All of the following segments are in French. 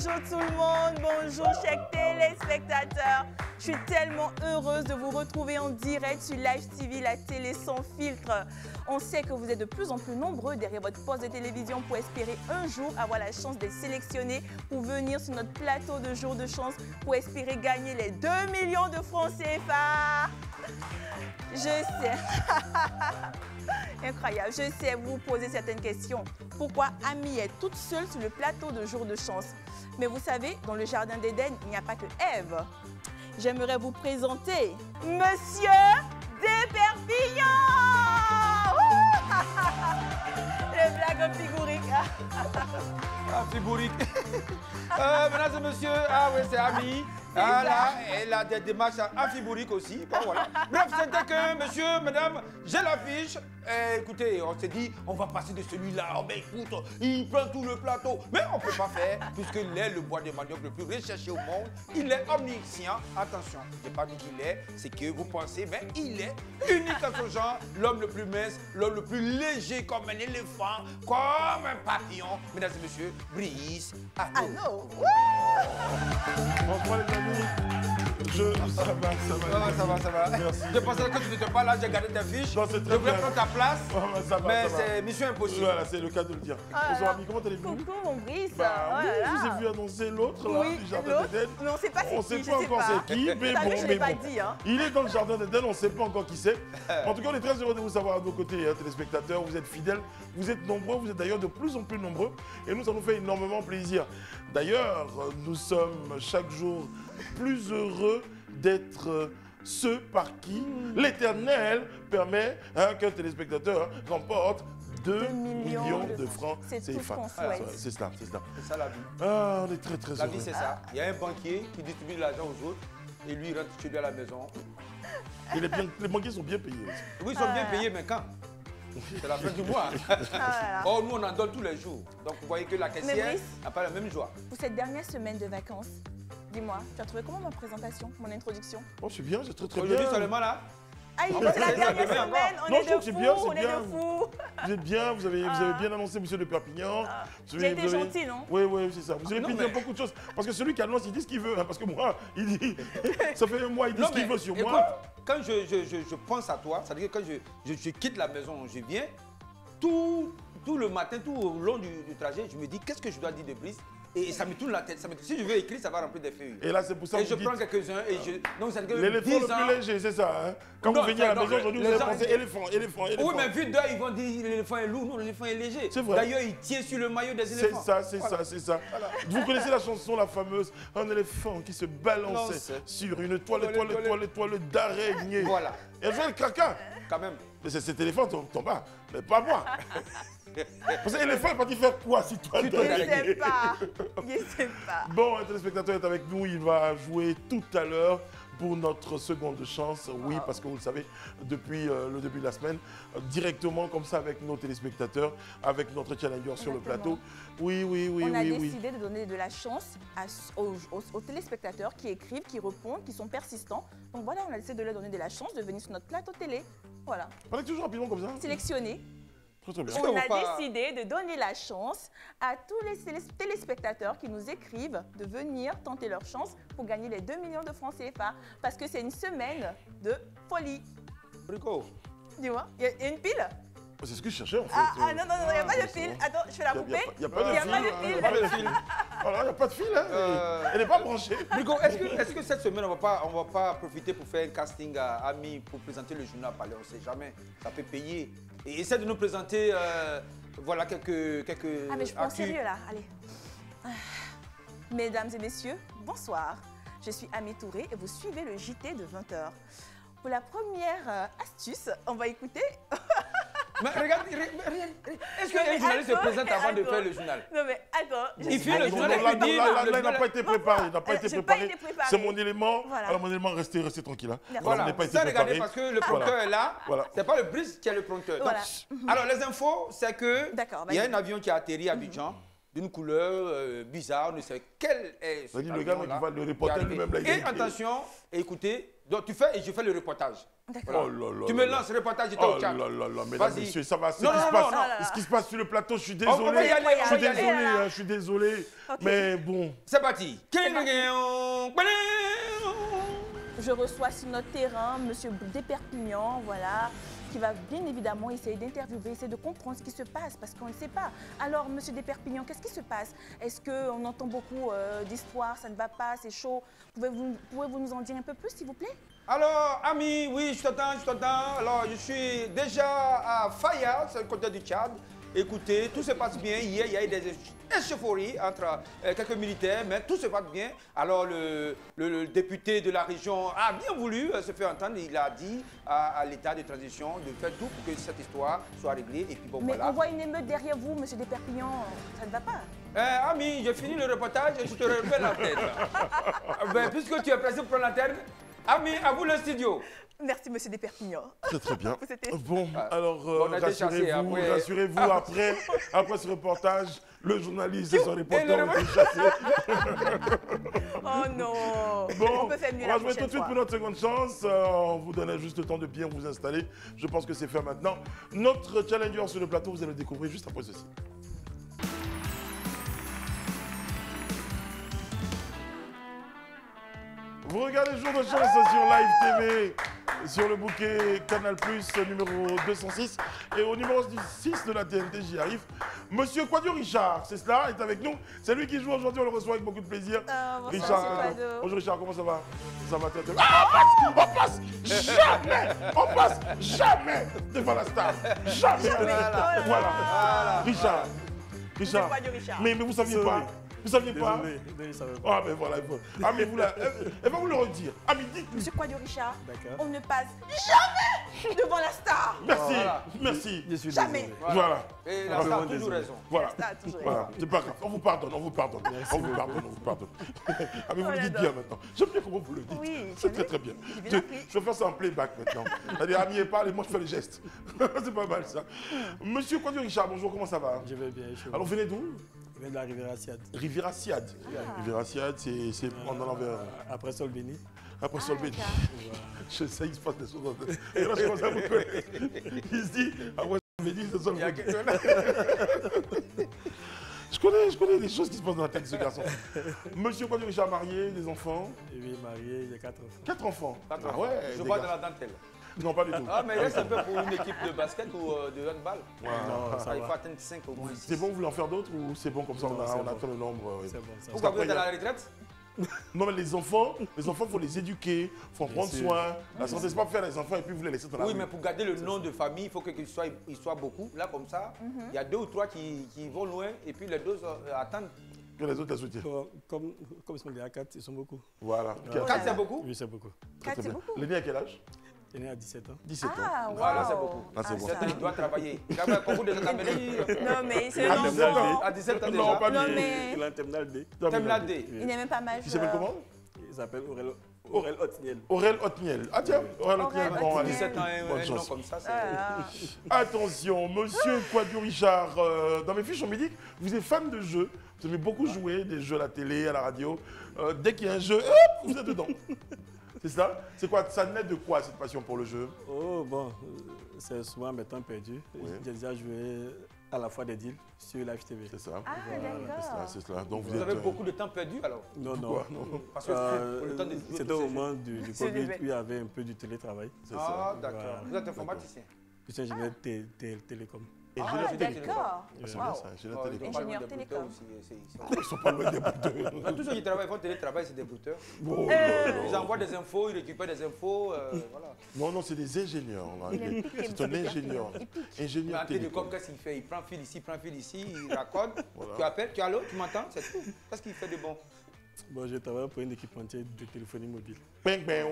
Bonjour tout le monde, bonjour chers téléspectateurs. Je suis tellement heureuse de vous retrouver en direct sur Live TV, la télé sans filtre. On sait que vous êtes de plus en plus nombreux derrière votre poste de télévision pour espérer un jour avoir la chance d'être sélectionné pour venir sur notre plateau de jour de chance pour espérer gagner les 2 millions de francs CFA. Je sais. Incroyable. Je sais vous poser certaines questions. Pourquoi Ami est toute seule sur le plateau de jour de chance? Mais vous savez, dans le jardin d'Éden, il n'y a pas que Ève. J'aimerais vous présenter Monsieur Desperpignan. Le blague figurique. Figurique. Mesdames et messieurs, oui, c'est Ami. Là, elle a des démarches amphiboriques aussi. Bon, voilà. Bref, c'était que, monsieur, madame, j'ai l'affiche. Écoutez, on s'est dit, on va passer de celui-là. Oh, ben écoute, il prend tout le plateau. Mais on ne peut pas faire, puisqu'il est le bois de manioc le plus recherché au monde. Il est omniscient. Attention, je n'ai pas dit qu'il est, c'est que vous pensez, mais il est unique à son genre. L'homme le plus mince, l'homme le plus léger comme un éléphant, comme un papillon. Mesdames et messieurs, Brice Arnaud. Bonsoir les amis. Ça va. Merci. Je pensais que tu n'étais pas là, j'ai gardé tes fiches. Non, c'est très je voulais bien. prendre ta place, mais ça c'est mission impossible. Voilà, c'est le cas de le dire. Bonsoir Ami, comment allez-vous? Coucou mon Brice. Oui, je vous ai vu annoncer l'autre là, du jardin d'Éden. Mais on ne sait pas On ne c'est sait qui, pas encore c'est qui, mais Ça, bon, je ne l'ai pas dit. Hein. Il est dans le jardin d'Éden, on ne sait pas encore qui c'est. En tout cas, on est très heureux de vous savoir à nos côtés, téléspectateurs. Vous êtes fidèles, vous êtes nombreux, vous êtes d'ailleurs de plus en plus nombreux. Et nous, ça nous fait énormément plaisir. D'ailleurs, nous sommes chaque jour plus heureux d'être ceux par qui l'Éternel permet qu'un téléspectateur remporte 2 millions de francs CFA. C'est tout ce qu'on souhaite. C'est ça. C'est ça la vie. On est très La heureux. vie, c'est ça. Il y a un banquier qui distribue de l'argent aux autres et lui, il rentre chez lui à la maison. Et les banquiers sont bien payés aussi. Oui, ils sont bien payés, mais quand? C'est la fin du mois. Oh, nous, on en donne tous les jours. Donc, vous voyez que la caissière n'a pas la même joie. Pour cette dernière semaine de vacances, dis-moi, tu as trouvé comment ma présentation, mon introduction? Oh, c'est bien, c'est très bien. Aujourd'hui seulement là. Ah, Non, la mais dernière c'est semaine, on Non, est je trouve que de c'est bien, fous, c'est on est bien. de fous. Vous êtes bien, vous avez bien annoncé Monsieur de Perpignan. J'ai été gentil, non? Oui, c'est ça. Vous avez Non, pu mais- dire beaucoup de choses. Parce que celui qui annonce, il dit ce qu'il veut. Parce que moi, il dit. Ça fait un mois, il dit Non, ce qu'il mais veut sur écoute, moi. quand je pense à toi, c'est-à-dire que quand je quitte la maison, je viens, tout le matin, tout au long du trajet, je me dis qu'est-ce que je dois dire de Brice. Et ça me tourne la tête. Si je veux écrire, ça va remplir des feuilles. Et là, c'est pour ça Et que je vous prends dites. quelques-uns et je. Donc, c'est que L'éléphant 10 le ans. plus léger, c'est ça. Hein? Quand Non, vous venez à la non, maison aujourd'hui, vous les allez gens- penser éléphant. Oui, mais vu d'eux, ils vont dire l'éléphant est lourd. Non, l'éléphant est léger. C'est vrai. D'ailleurs, il tient sur le maillot des C'est éléphants. ça. Voilà. Vous connaissez la chanson, la fameuse un éléphant qui se balançait sur une toile d'araignée. Voilà. Et elle fait le caca. Quand même. Mais c'est cet éléphant tombe pas, mais pas moi. Parce que l'éléphant est parti faire quoi si toi Je ne sais pas. Bon, un téléspectateur est avec nous, il va jouer tout à l'heure pour notre seconde chance. Oui, parce que vous le savez, depuis le début de la semaine, directement comme ça avec nos téléspectateurs, avec notre challenger sur le plateau. Oui. On a décidé de donner de la chance aux téléspectateurs qui écrivent, qui répondent, qui sont persistants. Donc voilà, on a décidé de leur donner de la chance de venir sur notre plateau télé. Voilà. Parlez toujours rapidement comme ça. Sélectionné. Très bien. On a décidé de donner la chance à tous les téléspectateurs qui nous écrivent de venir tenter leur chance pour gagner les 2 millions de francs CFA. Parce que c'est une semaine de folie. Brico. Dis-moi, il y a une pile? C'est ce que je cherchais en fait. Non, il n'y a pas de pile. Attends, je fais la poupée. Il n'y a pas de fil. Il n'y a pas de fil. Alors, il n'y a pas de fil, hein. Elle n'est pas branchée. Brico, est-ce que cette semaine, on va pas profiter pour faire un casting à Ami pour présenter le journal Palais? On ne sait jamais, ça peut payer. Et essaie de nous présenter voilà, quelques Ah, mais je prends sérieux là, allez. Mesdames et messieurs, bonsoir. Je suis Ami Touré et vous suivez le JT de 20h. Pour la première astuce, on va écouter... Mais regarde, est-ce qu'un journaliste se présente avant de faire le journal? Non mais attends. Il fait le journal et puis dit... Là, il n'a pas été préparé. Il n'a pas été préparé. C'est mon élément. Voilà. Alors, mon élément, restez tranquille. Hein. Voilà, n'a pas été ça regardez préparé. parce que le prompteur est là. Voilà. C'est pas le Brice qui est le prompteur. Voilà. Donc, alors, les infos, c'est que il y a un avion qui a atterri à Abidjan. d'une couleur bizarre, on ne sait quel est ce le gars qui va le reporter lui-même là. Et attention, écoutez, donc tu fais et je fais le reportage. D'accord. Oh Tu me lances le reportage, j'étais au chat. Oh là là là, mesdames, Vas-y. messieurs, ça va. Non, non, non, non. Ce qui se passe sur le plateau, je suis On va désolé. y aller, Je suis on va y aller. désolé, hein, je suis désolé. Ok. Mais bon. C'est parti. Je reçois sur notre terrain M. Desperpignan, voilà, qui va bien évidemment essayer d'interviewer, essayer de comprendre ce qui se passe, parce qu'on ne sait pas. Alors, M. Desperpignan, qu'est-ce qui se passe? Est-ce qu'on entend beaucoup d'histoires, ça ne va pas, c'est chaud? Pouvez-vous nous en dire un peu plus, s'il vous plaît? Alors, ami, oui, je t'entends. Alors, je suis déjà à Faya, c'est le côté du Tchad. Écoutez, tout se passe bien. Hier, il y a eu des échauffourées entre quelques militaires, mais tout se passe bien. Alors, le député de la région a bien voulu se faire entendre. Il a dit à l'État de transition de faire tout pour que cette histoire soit réglée. Et puis bon, Mais voilà. on voit une émeute derrière vous, M. Desperpignan, ça ne va pas? Ami, j'ai fini le reportage et je te refais l'antenne. Ben, puisque tu es pressé pour l'antenne, ami, à vous le studio. Merci, M. Desperpignan. C'est très bien. C'était- Bon, alors on a déchassé après. rassurez-vous, après ce reportage, le journaliste et son Et reporter le ont été chassés. Oh non! Bon, On peut faire mieux on la va jouer tout prochaine de suite fois. pour notre seconde chance. On vous donnait juste le temps de bien vous installer. Je pense que c'est fait maintenant. Notre challenger sur le plateau, vous allez le découvrir juste après ceci. Vous regardez Jour de chance sur Live TV, sur le bouquet Canal+, numéro 206. Et au numéro 6 de la TNT, j'y arrive. Monsieur Quadio Richard, c'est cela, est avec nous. C'est lui qui joue aujourd'hui, on le reçoit avec beaucoup de plaisir. Bonsoir, Richard, monsieur Quadio. bonjour Richard, comment ça va? Ça va très bien. Ah, on passe jamais, on passe jamais devant la star. Jamais. Voilà. Richard. Quadio Richard. Mais vous saviez pas? Vous saviez pas? Désolé, je savais pas. Ah, mais voilà, il faut. Ah, mais vous là, elle va vous le redire. Ah, mais dites. Monsieur Quadio Richard, D'accord. on ne passe jamais devant la star. Merci, Voilà. merci. Je suis Jamais. désolé. Voilà. Et la Ah, star a vraiment toujours désolé. raison. Voilà. La star, toujours Voilà, raison. c'est pas grave, on vous pardonne, on vous pardonne. On vous pardonne, on vous pardonne. Ah, mais vous le dites bien maintenant. J'aime bien comment vous le dites. Oui, C'est j'ai très vu. très bien. J'ai bien Je appris. vais faire ça en playback maintenant. C'est-à-dire, Ami parle et moi je fais le geste. C'est pas mal ça. Monsieur Quadio Richard, bonjour, comment ça va? Je vais bien. Je suis Alors, vous venez d'où? Je viens de la Riviera Siad. Riviera Siad. Riviera Siad, c'est en allant vers. Après Solbeni. Après Solbeni. d'accord. Je sais, il se passe des choses. Et là, je commence à vous connaître. Il se dit, après Solbeni, c'est Solbeni. Je connais les choses qui se passent dans la tête de ce garçon. Monsieur Quadio Richard, marié, des enfants? Je suis marié, j'ai 4 enfants. 4 enfants. Attends, Ah ouais, je des vois gars. dans la dentelle. Non, pas du tout. Ah, mais là, c'est un peu pour une équipe de basket ou de handball. Non, ça Il faut va. atteindre 5 au moins. C'est bon, vous voulez en faire d'autres ou c'est bon comme ça, Non, on c'est bon. attend le nombre C'est bon, ça va. Pourquoi vous Après, êtes à il y la retraite? Non, mais les enfants, il faut les éduquer, il faut en prendre sûr. soin. La santé, c'est pas faire les enfants et puis vous les laisser dans la Oui, rue. mais pour garder le nom de famille, il faut qu'il soit beaucoup. Là, comme ça, il y a 2 ou 3 qui vont loin et puis les 2 attendent. Que les autres les soutiennent. Comme ils sont déjà 4, ils sont beaucoup. Voilà. Ouais. 4, c'est beaucoup? Oui, c'est beaucoup. Très, très C'est bien. beaucoup. L'aîné à quel âge? Je suis né à 17 ans. 17 ans. Ah, wow. Voilà, c'est beaucoup. Ah, c'est bon. ça. Il doit travailler. Il a fait un concours de gendarmerie. Non, mais c'est À un 17 ans. enfant. À 17 ans Non, déjà. pas Non, lui. mais Il est en terminale D. T'aimes la D. il n'est même pas majeur. Il s'appelle comment? Il s'appelle Aurel Otniel. Aurel Otniel. Ah tiens, Aurel Otniel. Aurel Bon, Otniel. allez. 17 ans, Bonne un nom chance. comme ça, c'est... Attention, monsieur Quadio Richard, dans mes fiches, on me dit que vous êtes fan de jeux. Vous avez beaucoup joué des jeux à la télé, à la radio. Dès qu'il y a un jeu, hop, vous êtes dedans. C'est ça? C'est quoi? Ça naît de quoi cette passion pour le jeu? Oh, bon, c'est souvent mes temps perdus. Oui. J'ai déjà joué à la fois des deals sur Live TV. C'est ça. Ah, C'est d'accord. cela, c'est cela. Donc Vous avez beaucoup de temps perdu alors? Non, non. Pourquoi? Non. Parce que pour le temps des C'était au moment du C'est Covid des- où il y avait un peu du télétravail. C'est Ah, ça. d'accord. Voilà. Vous êtes informaticien? Je suis ingénieur télécom. Et Ah, j'ai la télé. d'accord. C'est Wow. bien ça, j'ai la Oh, télé. ils sont pas loin Ingénieur des télécom. brouteurs aussi. Ils sont pas loin des bouteurs. Non, tous ceux qui travaillent, font télétravail, c'est des brouteurs. Oh là là. Ils envoient des infos, ils récupèrent des infos, voilà. Non, non, c'est des ingénieurs. là. Il est piqué, C'est monsieur un ingénieur. Il pique. Mais Ingénieur en télécom, télécom. qu'est-ce qu'il fait? Il prend fil ici, prend fil ici, il raccorde. Voilà. Tu appelles, tu allô, tu m'entends? C'est tout. Qu'est-ce qu'il fait de bon? Bon, je travaille pour une équipe entière de téléphonie mobile. Bang, bang,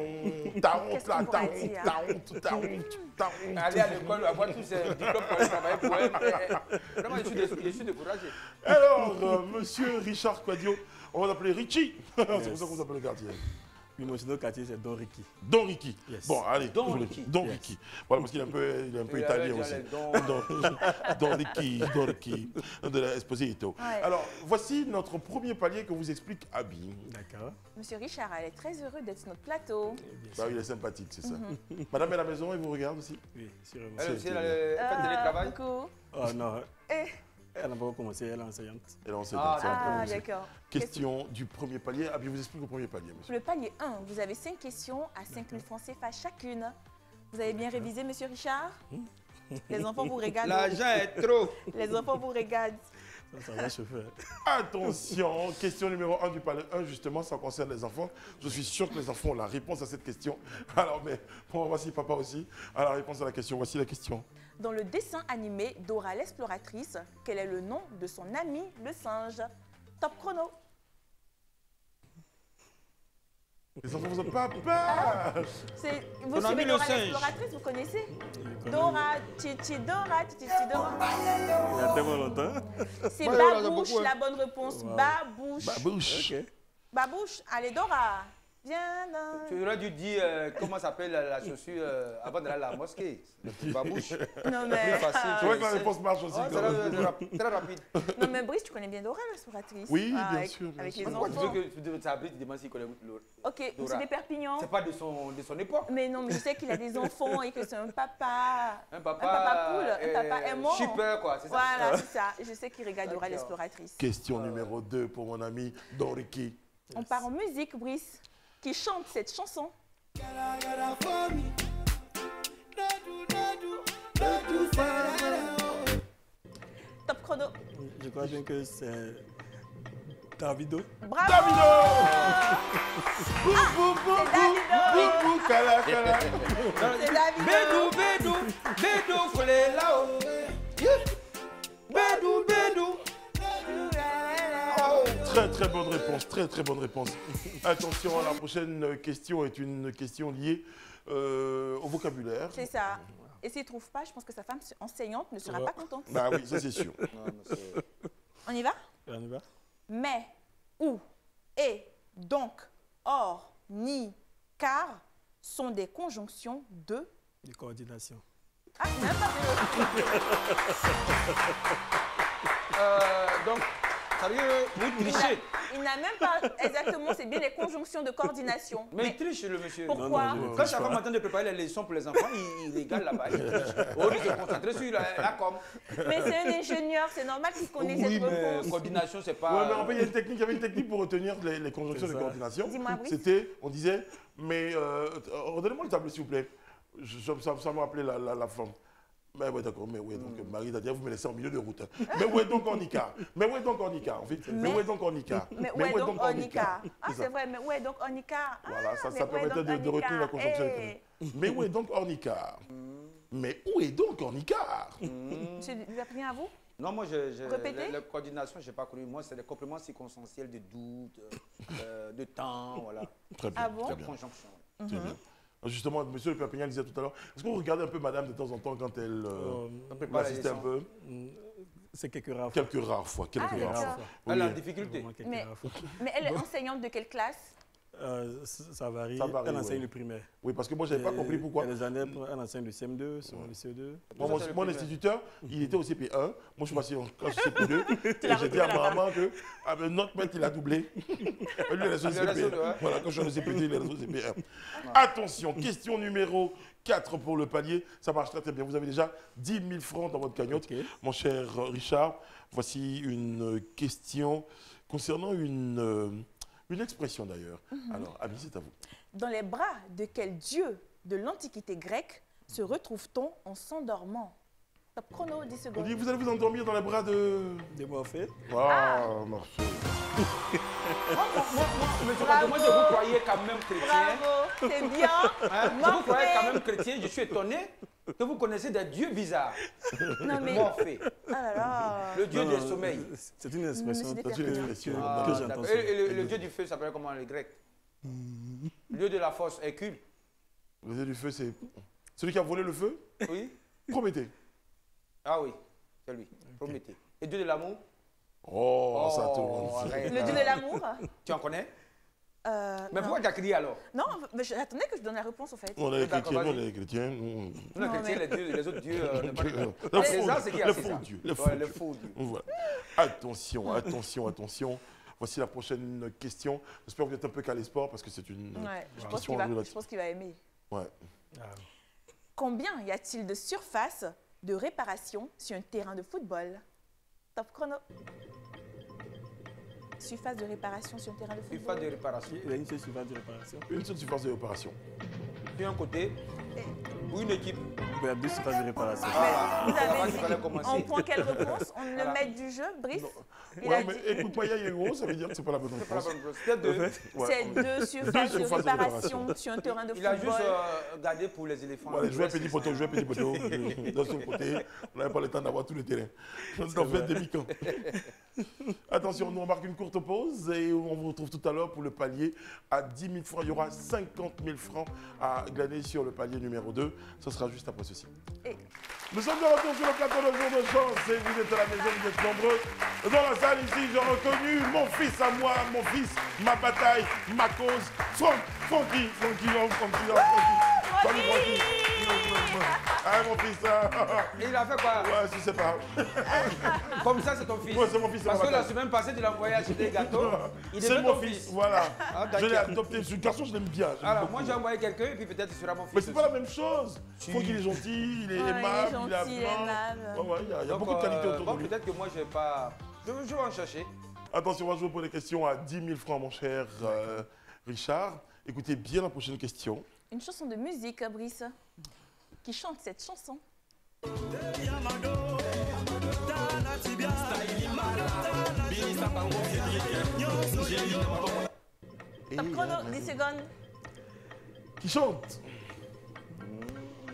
ta honte Qu'est-ce là, qu'on ta pourrait honte, dire? ta honte, ta honte, ta honte. Aller à l'école, avoir tous ces diplômes pour aller travailler pour elle. Vraiment, je suis découragé. Alors, monsieur Richard Quadio, on va l'appeler Richie. C'est pour ça qu'on s'appelle le gardien. Oui, mon sinon quartier, c'est Don Ricky. Don Ricky. Yes. Bon, allez. Don Ricky. Don Yes. Ricky. Voilà, parce qu'il est un peu, Il italien a aussi. les dons. Don Ricky, de la Esposito. Ouais. Alors, voici notre premier palier que vous explique Abby. D'accord. Monsieur Richard, elle est très heureux d'être sur notre plateau. Bien Bah sûr. oui, il est sympathique, c'est ça. Madame est à la maison, elle vous regarde aussi? Oui, sûrement. Elle aussi, C'est- elle a fait de télétravail. Coucou. Oh non, Eh. elle n'a pas commencé, elle est enseignante. Elle est enseignante, Ah, ça va pas Ah, vous- d'accord. Question du premier palier. Abby vous explique le premier palier, monsieur. Pour le palier 1, vous avez 5 questions à 5 000 francs CFA chacune. Vous avez bien révisé, monsieur Richard? Les enfants vous regardent. L'argent est trop. Les enfants vous regardent. Ça va chauffer. Attention, question numéro 1 du palier 1, justement, ça concerne les enfants. Je suis sûr que les enfants ont la réponse à cette question. Alors, mais bon, voici papa aussi a la réponse à la question. Voici la question. Dans le dessin animé Dora l'exploratrice, quel est le nom de son ami le singe? Top chrono. Les enfants, vous n'avez pas peur. C'est vous Ton ami suivez le Dora singe. l'exploratrice, vous connaissez? Je connais- Dora, Chichi Dora, Chichi Dora. Il y a tellement longtemps. C'est Moi, j'en ai Babouche, beaucoup, hein. la bonne réponse. Wow. Babouche. Babouche. Ok. Babouche, allez Dora. Viens dans... Tu aurais dû dire comment s'appelle la chaussure avant d'aller à la mosquée. Babouche. Non Plus mais... facile. C'est vrai que la réponse marche aussi. Oh, quand même. très rapide. Non mais Brice, tu connais bien Dora l'exploratrice? Oui, bien avec, sûr, bien Avec sûr. les Pourquoi tu enfants. veux que tu Brice demande s'il connaît l'autre? Ok, Dora. c'est des Perpignan. C'est pas de son époque. Mais non, mais je sais qu'il a des enfants et que c'est un papa. Un papa poule, un papa aimant. shipper, quoi, c'est ça? Voilà, c'est ça. Je sais qu'il regarde Dora D'accord. l'exploratrice. Question numéro 2 pour mon ami Don Ricky. On part en musique, Brice, qui chante cette chanson. Top chrono. Je crois bien que c'est Davido. Bravo! Davido. Bou, bou, bou, c'est Davido. bou, bou, cala, cala. C'est Davido. Bédou, collé là-haut. Bédou. Très très bonne réponse, très très bonne réponse. Attention, la prochaine question est une question liée au vocabulaire. C'est ça. Et s'il ne trouve pas, je pense que sa femme enseignante ne sera Ouais. pas contente. Bah oui, ça c'est sûr. Non, mais c'est- On y va? On y va? Mais, où, et, donc, or, ni, car sont des conjonctions de... De coordination. Ah, même pas de... Donc, sérieux, vous trichez. Il n'a même pas exactement, c'est bien les conjonctions de coordination. Mais il triche, le monsieur. Pourquoi? Non, non, je- Quand sa femme attend de préparer les leçons pour les enfants, il régale là-bas. Il triche. Au lieu de se concentrer sur la com. Mais c'est un ingénieur, c'est normal qu'il connaisse Oui, cette mais réponse. coordination, c'est pas. Ouais, mais en fait, il y a une technique, il y avait une technique pour retenir les conjonctions C'est de ça. coordination. Dis-moi, Brice. C'était, on disait, mais redonnez-moi le tableau s'il vous plaît. Ça m'a appelé la femme. Mais ouais, d'accord, mais ouais, donc Marie Dadia, vous me laissez en milieu de route. Mais ouais, donc en Ika. Mais ouais, donc en Ika, en fait. Mais ouais, donc en Ika. Mais ouais, donc on y car. Ah, C'est ça. c'est vrai, mais ouais, donc on y car. Voilà, ça mais ouais, permettait donc de on y retenir la car. conjonction. Eh, Mais ouais, donc en Ika. Mais où est donc en Ika? Monsieur Dupérpignan, à vous? Non, moi, Répétez. la coordination, je n'ai pas connu. Moi, c'est des compléments circonstanciels de doute, de temps, voilà. Très bien, Ah bon? très De bien. conjonction. Très bien. Justement, monsieur le Perpignan disait tout à l'heure, est-ce que vous regardez un peu madame de temps en temps quand elle prépare la assistait un leçon. peu? C'est quelques rares fois. Quelques rares fois, quelques Ah, rares d'accord. fois. Elle a Oui. en difficulté. Vraiment quelques Mais- rares fois. Mais elle est enseignante de quelle classe? Ça varie. Ça varie, Elle enseigne ouais. le primaire. Oui, parce que moi, je n'avais pas compris pourquoi. Il y a des années, elle enseigne le CM2, selon le CE2. Moi, Ça, c'est le mon primaire. instituteur, il était au CP1. Moi, je suis passé en classe CP2. Et l'as j'ai dit retrouvé à ma là-bas. maman que notre maître, il a doublé. Lui, il est resté au Il est resté, CP1. ouais. Voilà, quand je suis au CP2, il est resté au CP1. Attention, question numéro 4 pour le palier. Ça marche très très bien. Vous avez déjà 10 000 francs dans votre cagnotte. Ok. Mon cher Richard, voici une question concernant une expression d'ailleurs. Alors, Abby, c'est à vous. Dans les bras de quel dieu de l'Antiquité grecque se retrouve-t-on en s'endormant? Top chrono, 10 On secondes. dit, vous allez vous endormir dans les bras de... Des Morphée. Ah, Morphée. Moi, je vous croyais quand même chrétien. Bravo, c'est bien. Hein? Je vous croyais quand Morphée. même chrétien. Je suis étonné que vous connaissez des dieux bizarres. Non mais, Morphée, ah là là. le dieu Non, du non, sommeil. C'est une expression Monsieur que, C'est une expression. Ah, que j'entends d'accord. souvent. Et le dieu du feu s'appelle comment les Grecs? Le dieu de la force, Hercule. Le dieu du feu, c'est celui qui a volé le feu. Oui. Prométhée. Ah oui, c'est lui. Prométhée. Et dieu de l'amour? Oh, ça Oh, tourne. arrête. Le dieu de l'amour? Tu en connais? Mais pourquoi tu as crié alors? Non, mais j'attendais que je donne la réponse, en fait. On est D'accord, chrétiens, nous, vas-y. on est chrétiens. Nous, les Non, chrétiens, mais- les autres dieux, ne pas Le C'est ça, faux c'est qui Dieu, a le fait faux ça. Dieu, le Ouais, faux le Dieu. faux Dieu. Voilà. Attention, attention, attention. Voici la prochaine question. J'espère que vous êtes un peu calé sport parce que c'est une Ouais, je pense question qu'il va, relative. je pense qu'il va aimer. Ouais. Combien y a-t-il de surface de réparation sur un terrain de football? Top chrono. Surface de réparation sur un terrain de FIFA football. de réparation. Il y a une seule surface de réparation. Une seule surface de réparation. Puis un côté, ou une équipe. Il y a deux surfaces de réparation. Voilà. Vous avez Il fallait commencer. On prend quelle réponse? On Voilà. le met du jeu, Brice? Il Ouais, a mais dit- écoute, Maya Yego, ça veut dire que c'est pas la bonne C'est pas la réponse. bonne réponse. C'était deux. Ouais. C'est deux surfaces de surfaces de réparation sur un terrain de Il a juste football. gardé pour les éléphants. Voilà, Le jouer reste, petit poteau, jouer petit poteau. Dans son côté, on n'avait pas le temps d'avoir tout le terrain. On fait demi-camp. Attention, nous on marque une courte pause et on vous retrouve tout à l'heure pour le palier à 10 000 francs. Il y aura 50 000 francs à glaner sur le palier numéro 2. Ce sera juste après ceci. Et- Nous sommes de retour sur le plateau de Jour de Chance et vous êtes à la maison, vous êtes nombreux. Dans la salle ici, j'ai reconnu mon fils à moi, mon fils, ma bataille, ma cause. Francky. Salut Francky. Ah mon fils, Et il a fait quoi? ouais, je sais pas. Comme ça, c'est ton fils. Ouais, c'est mon fils, c'est Parce ma que la bataille. semaine passée, tu l'as envoyé acheter des gâteaux. Il C'est devient mon ton fils, fils. voilà. Ah, Je l'ai d'accord. adopté. Ce garçon, je l'aime bien. j'aime Alors, beaucoup. moi, j'ai envoyé quelqu'un et puis peut-être il sera mon fils. Mais c'est aussi. pas la même chose. Si. Faut qu'il est gentil, il est Ouais, aimable, il est gentil, il est blanc. aimable. Ouais, il y a Donc, beaucoup de qualités autour bon, de lui. peut-être que moi, je vais pas. Je vais en chercher. Attention, on va jouer pour des questions à 10 000 francs, mon cher Richard. Écoutez bien la prochaine question. Une chanson de musique, Brice. Qui chante cette chanson? Top chrono, 10 secondes. Qui chante?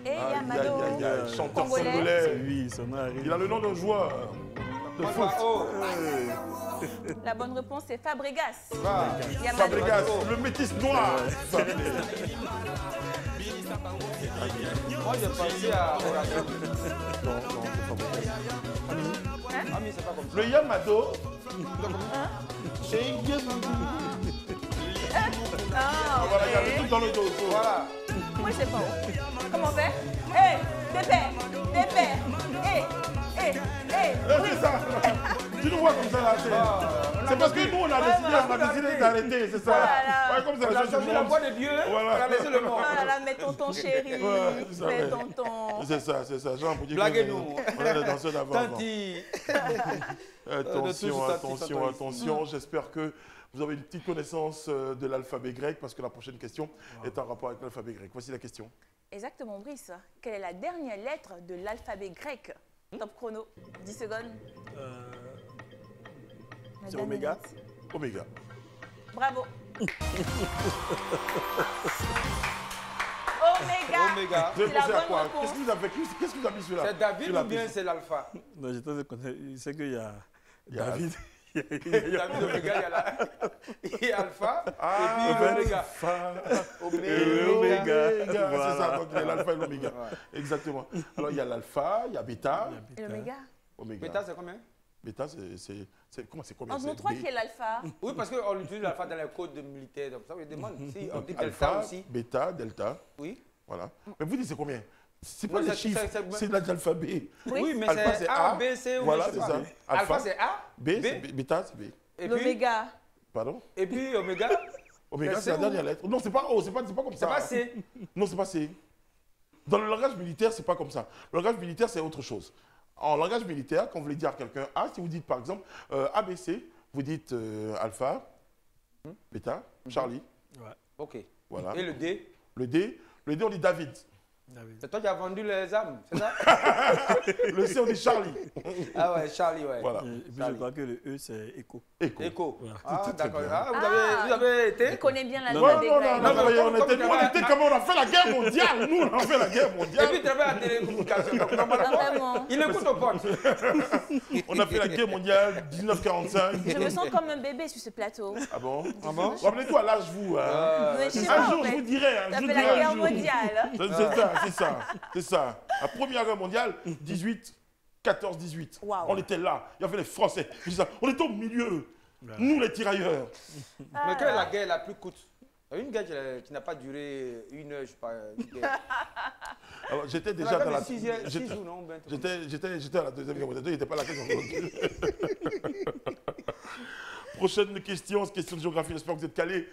Et Aïe, Yamado. aïe, aïe, aïe, chanteur Congolais. congolais. Oui, ça m'arrive. Il a le nom d'un joueur de Moi, je foot. vois, oh, La bonne réponse est Fabregas. va. Yamado. Fabregas, le métis noir. Moi, j'ai pensé à Horatio. Non, non, c'est Fabregas. Ah, mais c'est pas comme ça. Le Yamado. C'est Ah, voilà, il y a le ok. truc dans le dos. Voilà. Moi, je sais pas. Comment on fait? Hé, dépère. C'est ça. Tu nous vois comme ça là. C'est parce que nous on a décidé d'arrêter, c'est ça. Voilà. Ouais, comme ça, On la a chose changé du la monde. voix de Dieu. Voilà. On a laissé le mot. Oh là là, mais tonton chéri. Ouais, c'est ça, Mais ouais. tonton. C'est ça. Jean, pour dire Blaguez-nous. on est des danseurs d'avant. Tanti. Attention, Tanti, attention. J'espère que vous avez une petite connaissance de l'alphabet grec parce que la prochaine question est en rapport avec l'alphabet grec. Voici la question. Exactement, Brice. Quelle est la dernière lettre de l'alphabet grec? Top chrono, 10 secondes. La C'est dernière Oméga. lettre. Oméga. Bravo. Oméga. Oméga. Vous avez C'est la pensé à bonne quoi? réponse. Qu'est-ce que vous avez fait? Qu'est-ce que vous avez mis sur la C'est David sur la ou bien piste? c'est l'alpha? Non, j'étais en train de connaître. Je sais qu'il y a Il y a David. David Oméga, il y a Alpha Ah, et puis Oméga. Alpha. Oméga. C'est ça, Voilà. donc il y a l'alpha et l'oméga. Exactement. Alors il y a l'alpha, il y a bêta, Et l'oméga. oméga. Bêta, c'est combien? Bêta, comment c'est combien? Entre nous C'est trois, B. qui est l'alpha? Oui, parce qu'on utilise l'alpha dans les codes militaires. Donc ça, je demande si on dit delta Alpha, aussi. bêta, delta. Oui. Voilà. Mais vous dites c'est combien? C'est pas Non, les c'est- chiffres, c'est- c'est l'alphabet. Oui, mais Alpha, c'est c'est A, A. B, C ou Voilà, je sais c'est pas. ça. Alpha, Alpha, c'est A. B, c'est B. Bêta, c'est B. Et puis, L'oméga. Pardon? et puis Oméga, Oméga, Mais c'est la c'est où? dernière lettre. Non, c'est pas O, c'est pas comme c'est ça. pas C. Non, c'est pas C. Dans le langage militaire, c'est pas comme ça. Le langage militaire, c'est autre chose. En langage militaire, quand vous voulez dire à quelqu'un A, si vous dites par exemple ABC, vous dites alpha, bêta, Charlie. Ok. Voilà. Et le D? Le D, on dit David. David. C'est toi qui as vendu les âmes, c'est ça? Le C, on dit Charlie. Ah ouais, Charlie, ouais. Voilà. Et puis je Charlie. crois que le E, c'est Echo. Écho. Écho. Voilà. Ah, Très d'accord. bien. Ah, Ah, vous avez été? Il connaît bien Non, l'alphabet non, grec. non, Non, mais on était, comme nous, on était comme on a fait la guerre mondiale. Nous, on a fait la guerre Et mondiale. puis, tu travailles à la télécommunication. Donc, normalement, Vraiment. il écoute au pote. On a fait la guerre mondiale 1945. Je me sens comme un bébé sur ce plateau. Ah bon? Ah bon? Rappelez-vous à l'âge, vous. Hein. Mais je sais Un pas, jour, en je fait. vous dirai. Ça Je vous fait la dirai un guerre jour. mondiale. C'est ça. La première guerre mondiale, 18, 14, 18. Waouh. On était là. Il y avait les Français. Je dis ça. On était au milieu. Nous, les tirailleurs. Mais quelle est la guerre la plus courte? Une guerre qui n'a pas duré 1 heure, je sais pas. Alors, j'étais déjà dans la... 6 jours, non? J'étais à la deuxième guerre mondiale, il n'était pas là. Prochaine question, question de géographie, j'espère que vous êtes calés.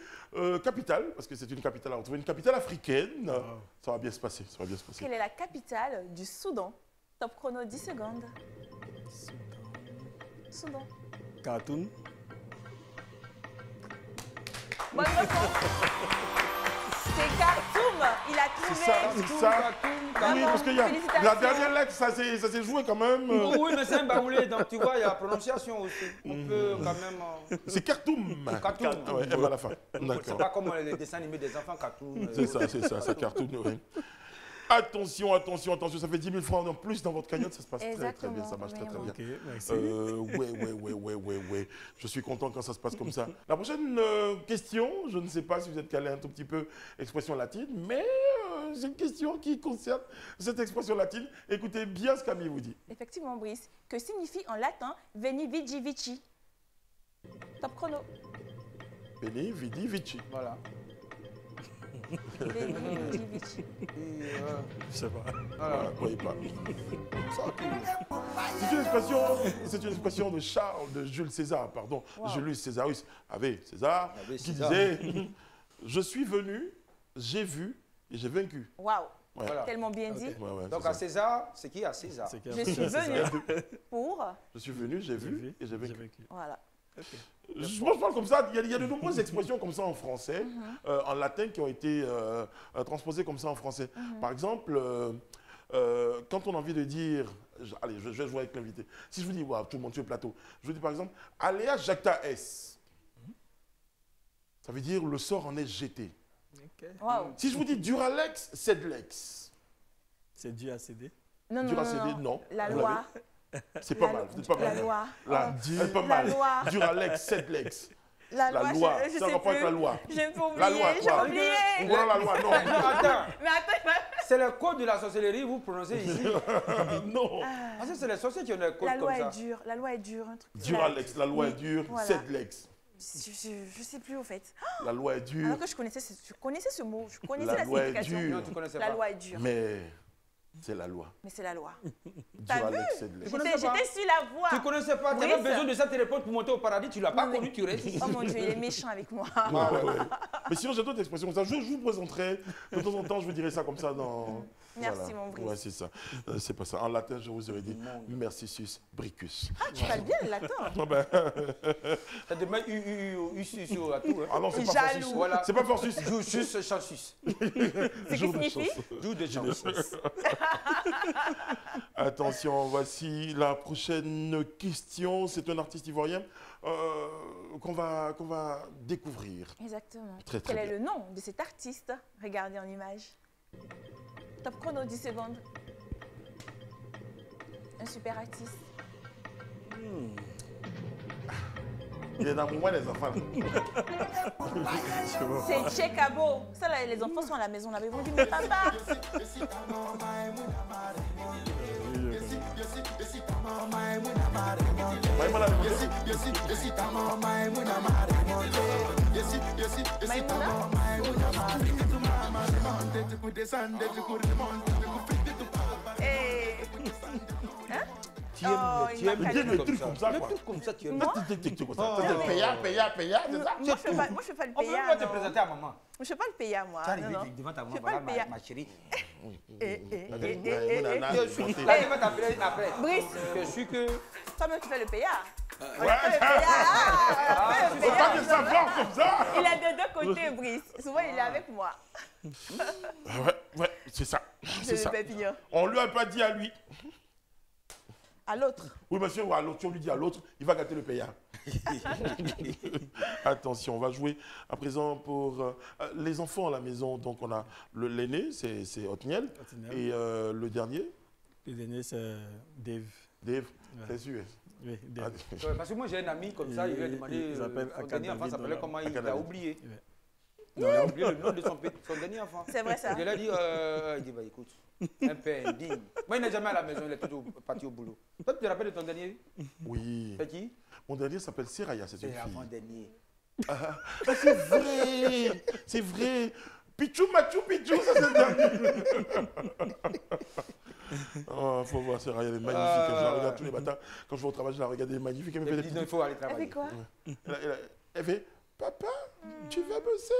Capitale, parce que c'est une capitale à retrouver, une capitale africaine. Ça va bien se passer, ça va bien se passer. Quelle est la capitale du Soudan? Top chrono, 10 secondes. Soudan. Khartoum. Bonne réponse. C'est Khartoum. Il a trouvé. C'est ça. Oui, parce que la dernière lettre, ça s'est joué quand même. Oui, mais c'est un baoulé, donc tu vois, il y a la prononciation aussi. On peut quand même... C'est Khartoum. Khartoum. Ouais, M à la fin. C'est D'accord. pas comme les dessins animés des enfants Khartoum. C'est ça, c'est Khartoum. Oui. Attention, attention, attention, ça fait 10 000 francs en plus dans votre cagnotte, ça se passe très bien, ça marche très bien. Ok, merci. Ouais. Je suis content quand ça se passe comme ça. La prochaine question, je ne sais pas si vous êtes calé un tout petit peu expression latine, mais c'est une question qui concerne cette expression latine. Écoutez bien ce qu'Ami vous dit. Effectivement, Brice. Que signifie en latin Veni Vidi Vici? Top chrono. Veni, Vidi, Vici. Voilà. Veni Vidi Vici. Je sais pas. Voilà, croyez pas. C'est une expression de Jules César, pardon. Wow. Julius Césarus, César, qui César. disait je suis venu, j'ai vu et j'ai vaincu. Waouh. Ouais. Voilà. Tellement bien dit. Ouais, Donc c'est à ça. César, c'est qui à César? C'est Je suis venu pour. Je suis venu, j'ai vu et j'ai vaincu. Voilà. Moi, je parle comme ça. Il y a de nombreuses expressions comme ça en français, en latin, qui ont été transposées comme ça en français. Par exemple, quand on a envie de dire, allez, je vais jouer avec l'invité. Si je vous dis, wow, tout le monde sur le plateau, je vous dis par exemple, Alea jacta es. Ça veut dire le sort en est jeté. Waouh. Si je vous dis Duralex, Cedlex. C'est dû à céder. Non, non, Duracédé, non. non. La Vous loi. l'avez? C'est pas mal, vous êtes pas La mal. loi. La, Oh, pas la mal. loi. Duralex, Cedlex. La La loi, loi, je ça a sais rapport avec la plus. loi. J'ai pas oublié, La loi, j'ai quoi. oublié. Voilà la loi, non. Attends, Mais attends, c'est le code de la sorcellerie, vous prononcez ici. Non. Parce que c'est les sorciers qui ont le code la comme loi ça. est dure. La loi est dure. Un truc. Duralex, la loi est dure, Voilà. Cedlex. Je sais plus au fait. La loi est dure, Alors que je connaissais ce mot. Je connaissais La la loi est signification. dure. Non, tu connaissais La pas. loi est dure. mais c'est la loi. Mais c'est la loi. T'as Duralex, vu? Cedlex. connaissais pas? J'étais sur la voie. Tu connaissais pas, tu Oui, avais ça. besoin de cette réponse pour monter au paradis, tu l'as pas Non, mais- connu, tu restes. Oh mon Dieu, il est méchant avec moi. Ouais. Mais sinon, j'ai d'autres expressions comme ça. Je vous présenterai. De temps en temps, je vous dirai ça comme ça dans... Merci, mon Brice. Ouais, c'est ça. C'est pas ça. En latin, je vous aurais dit Mercicius Bricus. Ah, tu parles bien le latin. Ah ben, T'as des mains sur à tout. ah non, c'est pas Jaloux. Forsus. Voilà. C'est pas Forsus. Joue juste chansus. C'est qui Jour de signifie chance. Joue de chansus. Attention, voici la prochaine question. C'est un artiste ivoirien qu'on va découvrir. Exactement. Très, très Quel est bien. le nom de cet artiste? Regardez en image. Top chrono, 10 secondes. Un super artiste. Il est dans mon les enfants. C'est Chekabo. Ça, là, les enfants sont à la maison là-bas. Ils vont dire, mais papa. Maïma l'a demandé. Maïmouna? Eh. Hein? Tu aimes Oh, il m'a le Il dit calmé. des trucs comme ça, Le quoi. truc comme ça, tu aimes. Moi? C'est payant, c'est ça? Moi, je fais pas le On peut payard. même te non. présenter à maman. Je fais pas le payard, moi. Tu arrives Non, non. devant ta Je maman, fais pas voilà le payard. ma chérie. Maïmouna, Je suis là, je vais t'appeler après. Brice. Je suis que. Toi-même, tu fais le payard. Ouais, Le payard. faut pas de savoir comme ça. Il a de deux côtés, Brice. Souvent, il est avec moi. Ouais, c'est ça. Je C'est le ça. fais finir. On lui a pas dit à lui. À l'autre. Oui, monsieur, ou à l'autre, si on lui dit à l'autre, il va gâter le payard. Attention, on va jouer à présent pour les enfants à la maison. Donc, on a l'aîné, c'est Otniel. Otniel. Et le dernier, Le dernier, c'est Dave. Dave, Ouais. c'est sûr. Oui, Dave. Ah, Ouais, parce que moi j'ai un ami comme ça, il lui a demandé. Ils appellent Son dernier enfant Akadavid s'appelait Dollar. comment il a Akadavid. oublié. Il a oublié le nom de son dernier enfant. C'est vrai ça. Il a dit, il dit, bah écoute, un père indigne. Moi, il n'est jamais à la maison, il est toujours parti au boulot. Toi, tu te rappelles de ton dernier? Oui. C'est qui? Mon dernier s'appelle Seraya, c'est une C'est fille. l'avant-dernier. Ah, c'est vrai. C'est vrai. Pichou, Machu Picchu, ça c'est le dernier. Oh, faut voir Seraya, elle est magnifique. Je la regarde tous les matins. Quand je vais au travail, je la regarde, elle est magnifique. Elle me fait des Il dit, non, il petits... faut aller Elle fait travailler. quoi? Elle fait, papa, tu vas bosser.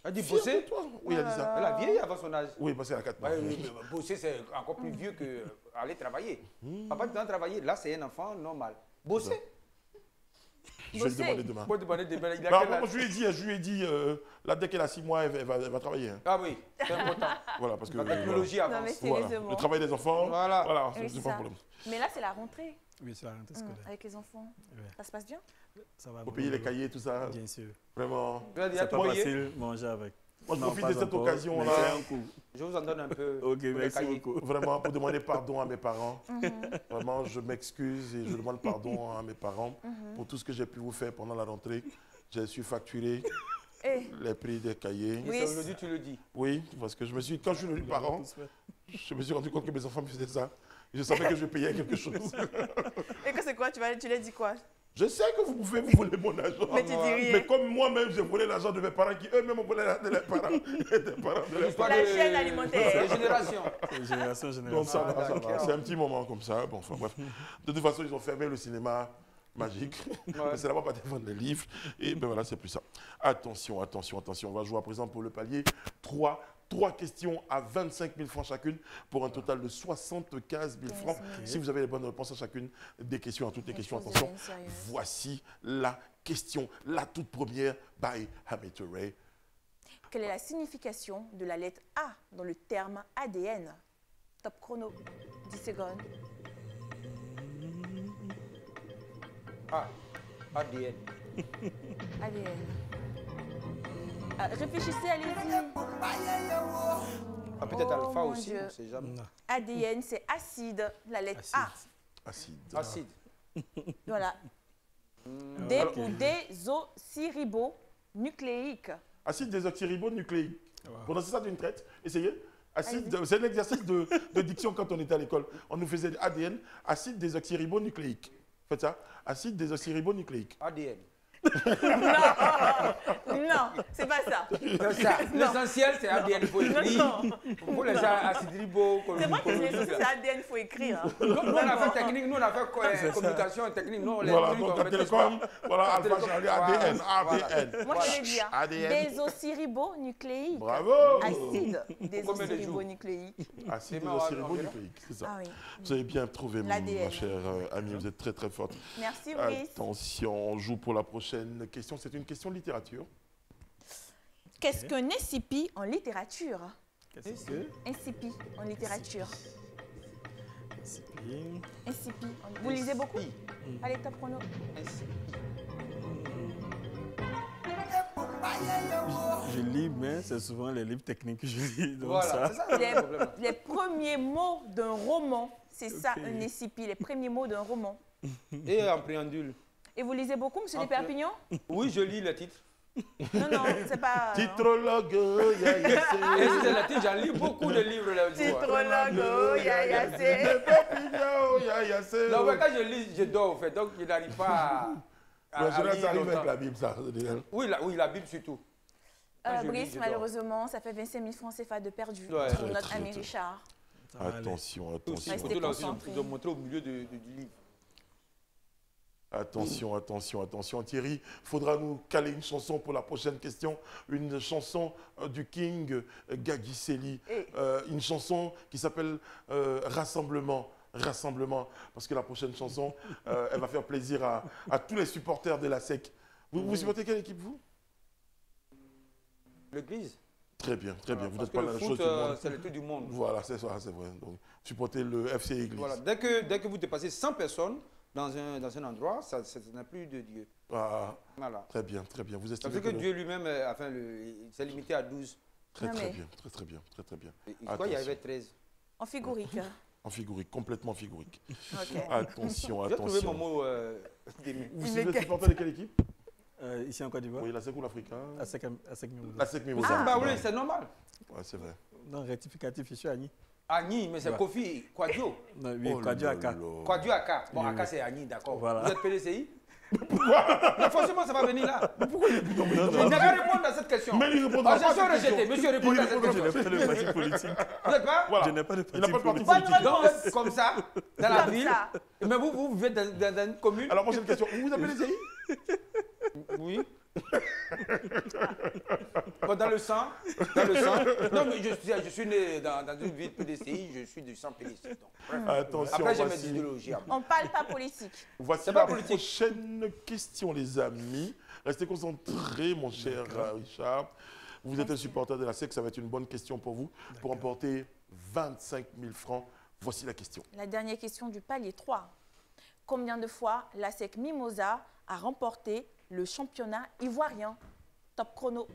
Elle dit, Fière bosser? de toi. Oui, elle dit ça. Elle a vieilli avant son âge. Oui, parce qu'elle a 4 mois. Ouais, oui, mais bosser, c'est encore plus vieux qu'aller travailler. Papa, tu dois travailler. Là, c'est un enfant normal. Bosser? Je vais lui demander demain. Faut demander demain. Il a Bah, quel moi, âge? je lui ai dit, là, dès qu'elle a 6 mois, elle va travailler. Hein. Ah oui, c'est important. Voilà, parce que... La technologie Non, mais avance. Voilà. sérieusement. Le travail des enfants, Voilà. Oui, c'est c'est pas un ça. problème. Mais là, c'est la rentrée Oui, c'est la rentrée scolaire. avec les enfants. Ouais. Ça se passe bien? Ça va. Faut payer les cahiers, tout ça. Bien sûr. Vraiment. Il a C'est pas tout payé. facile manger avec. Moi, je Non, profite pas de cette encore, occasion-là. mais c'est un coup. Je vous en donne un peu. Ok, pour les merci cahiers. beaucoup. Vraiment, pour demander pardon à mes parents. Vraiment, je m'excuse et je demande pardon à mes parents pour tout ce que j'ai pu vous faire pendant la rentrée. J'ai su facturer Eh, les prix des cahiers. Et Oui. c'est aujourd'hui tu le dis. Oui, parce que quand je suis devenu parent, je me suis rendu compte que mes enfants me faisaient ça. Je savais que je payais quelque chose. et que c'est quoi? Tu l'as dit quoi? Je sais que vous pouvez vous voler mon argent. Mais tu dis rien. Mais comme moi-même, j'ai volé l'argent de mes parents qui eux-mêmes ont volé l'argent de leurs parents. Et des parents de leurs L'histoire parents. La chaîne alimentaire. Les générations. C'est génération Donc génération. ça va, ça va. d'accord. C'est un petit moment comme ça. Bon, enfin bref. De toute façon, ils ont fermé le cinéma magique. C'est là-bas pas vendre les livres. Et ben voilà, c'est plus ça. Attention, attention, attention. On va jouer à présent pour le palier 3 questions à 25 000 francs chacune pour un total de 75 000 francs. Si vous avez les bonnes réponses à chacune des questions, à toutes les questions, chose attention. devient sérieuse. Voici la question, la toute première, by Hamid Ray. Quelle est la signification de la lettre A dans le terme ADN? Top chrono. 10 secondes. Ah, ADN. ADN. Réfléchissez, allez-y. Ah, peut-être Oh, alpha mon aussi, Dieu. on ne sait jamais. Non. ADN, c'est acide, la lettre A. Acide. Acide. Voilà. D ou désoxyribonucléique. Acide désoxyribonucléique. Wow. Prononcez ça d'une traite. Essayez. Acide, Allez-y. c'est un exercice de diction quand on était à l'école. On nous faisait ADN, acide désoxyribonucléique. Faites ça. Acide désoxyribonucléique. ADN. Non, c'est pas ça. C'est ça. L'essentiel, c'est ADN. Il faut écrire. Non. Pour les gens acide ribo. C'est moi qui dis que c'est ADN, il faut écrire. hein. Nous, on a fait technique, nous, on a fait communication technique. Nous, on les Voilà, trucs, donc on la mettait télécom, pas. voilà, Alpha Télécom, Charlie, voilà, ADN, voilà. ADN. Moi, je vais dire ADN. désoxyribonucléique. Bravo. Acide combien de jours? désoxyribonucléique. Acide C'est marrant, désoxyribonucléique, c'est ça. Ah oui. Vous avez bien trouvé, L'ADN. ma chère amie, vous êtes très très forte. Merci, Brice. Attention, on joue pour la prochaine question. C'est une question de littérature. Qu'est-ce qu'un incipit en littérature? Qu'est-ce que Incipit en littérature. c'est bien? Incipit. Vous lisez beaucoup? Allez, top chrono. Je lis, mais c'est souvent les livres techniques que je lis. Donc Voilà, c'est ça. ça le problème. Les premiers mots d'un roman, c'est ça, Ok. un incipit, les premiers mots d'un roman. Et en préambule. Et vous lisez beaucoup, monsieur de Après- Perpignan? Oui, je lis le titre. Non, non, c'est pas... Titrologue, ya, ya, Et c'est- si c'est le titre, j'en lis beaucoup de livres là. tu vois. Titrologue, oh, ya, ya, c'est... Pépignon, ya, ya, c'est- Non, mais quand je lis, je dors, en fait. Donc, je n'arrive pas à En général, lire ça arrive avec longtemps. la Bible, ça. Oui, la Bible surtout. Quand je lis, Brice, je dors. malheureusement, ça fait 25 000 francs CFA de perdu Ouais. pour Très, notre très, ami très. Richard. Ça va aller. Attention, Aussi, attention. Restez surtout là aussi, concentrés. de montrer au milieu du livre. Attention, attention, attention. Thierry, faudra nous caler une chanson pour la prochaine question. Une chanson du King Gagiseli. Et- Une chanson qui s'appelle Rassemblement. Rassemblement. Parce que la prochaine chanson, elle va faire plaisir à tous les supporters de la SEC. Vous supportez quelle équipe, vous? L'église. Très bien, très bien. Vous Parce n'êtes pas que la le même foot, chose que moi. c'est le truc du monde. Voilà, c'est ça, c'est vrai. Donc, supportez le FC Église. Voilà. Dès que vous dépassez 100 personnes dans un endroit, ça n'a plus de Dieu. Ah, Voilà. très bien, très bien. Vous Ça estimez veut dire que le- Dieu lui-même, il s'est limité à 12. Très, Non, très mais- bien, très, très bien, très, très bien. Et je crois qu'il y avait Attention. 13. En figurique. En figurique, complètement figurique. Ok. Attention, J'ai trouvé mon attention. mot d'ému. Vous Il êtes est- supporter de quelle équipe? Ici en Côte d'Ivoire. Oui, la SEC ou l'Africain? À Sec Mimosa. La SEC Mimosa. Bah oui, c'est normal. Ouais, c'est vrai. Non, rectificatif, je suis Agni. Agni, mais c'est Ouais. Kofi Kwadjo. Non, oui, Oh Kwadjo là Aka. là. Kwadjo Aka. Bon, Oui, Aka oui. c'est Agni, d'accord. Voilà. Vous êtes PDCI? Mais forcément, ça va venir là. Pourquoi il est Non, Il non. n'a qu'à répondre à cette question. Mais il répondra Ah, pas à je suis cette rejeté. question. Monsieur répond à cette Il Je n'ai question. pas de parti politique. Vous n'êtes pas? Voilà. Je n'ai pas de Il n'a pas de parti parti politique. politique. Donc, vous êtes comme ça, dans la Comme ville. ça. Mais vous vivez dans une commune? Alors, moi, j'ai une question. Vous vous appelez CI? Oui. Bon, dans le sang. Dans le sang. Non, mais je suis né dans une ville PDCI, je suis du sang PDCI. Donc, bref. Attention, Après, j'ai mes voici, idéologies. On ne parle pas politique. voici C'est pas la politique. prochaine question, les amis. Restez concentrés, mon cher Richard. Vous êtes un supporter de la SEC, ça va être une bonne question pour vous, pour emporter 25 000 francs. Voici la question. La dernière question du palier 3. Combien de fois la SEC Mimosa a remporté le championnat ivoirien? Top chrono.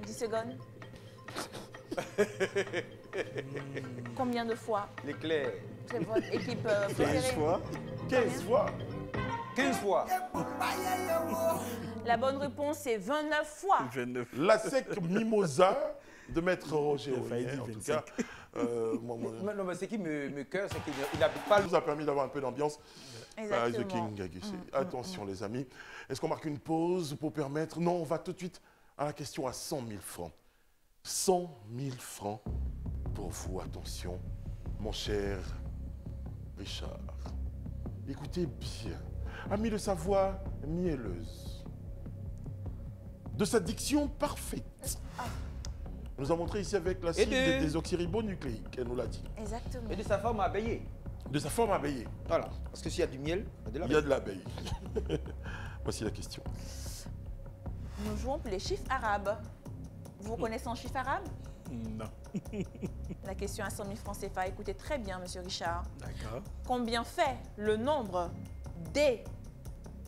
10 secondes. Combien de fois? L'éclair. C'est votre équipe 15 préférée? fois. 15 fois. 15 fois. La bonne réponse, c'est 29 fois. 29. La SEC Mimosa de Maître Roger J'ai failli Aurier, dire en tout 25. cas. Non, mais ce qui me cœur, c'est qu'il n'habite pas Ça nous a permis d'avoir un peu d'ambiance à The Exactement. King Gagussé. Attention, les amis. Est-ce qu'on marque une pause pour permettre... Non, on va tout de suite à la question à 100 000 francs. 100 000 francs pour vous. Attention, mon cher Richard. Écoutez bien. Ami de sa voix mielleuse, de sa diction parfaite, nous a montré ici avec l'acide de- désoxyribonucléique, elle nous l'a dit. Exactement. et de sa femme abeillée. De sa forme abeillée. Voilà. Parce que s'il y a du miel, il y a de Il y a de l'abeille. Voici la question. Nous jouons pour les chiffres arabes. Vous connaissez en chiffres arabes? Non. La question à 100 000 francs CFA. Écoutez très bien, monsieur Richard. D'accord. Combien fait le nombre D,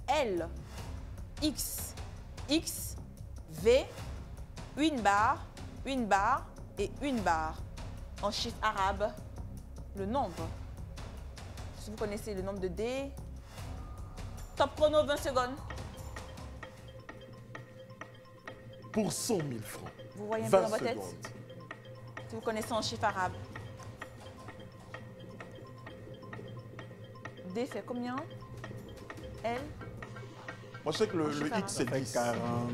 L, X, X, V, une barre et une barre? En chiffres arabes, le nombre. Si vous connaissez le nombre de D, top chrono, 20 secondes. Pour 100 000 francs. Vous voyez un peu 20 dans votre tête? secondes. Si vous connaissez en chiffres arabes. D fait combien? L? Moi, je sais que le chiffre X, arabe. c'est Ça fait 10. 40.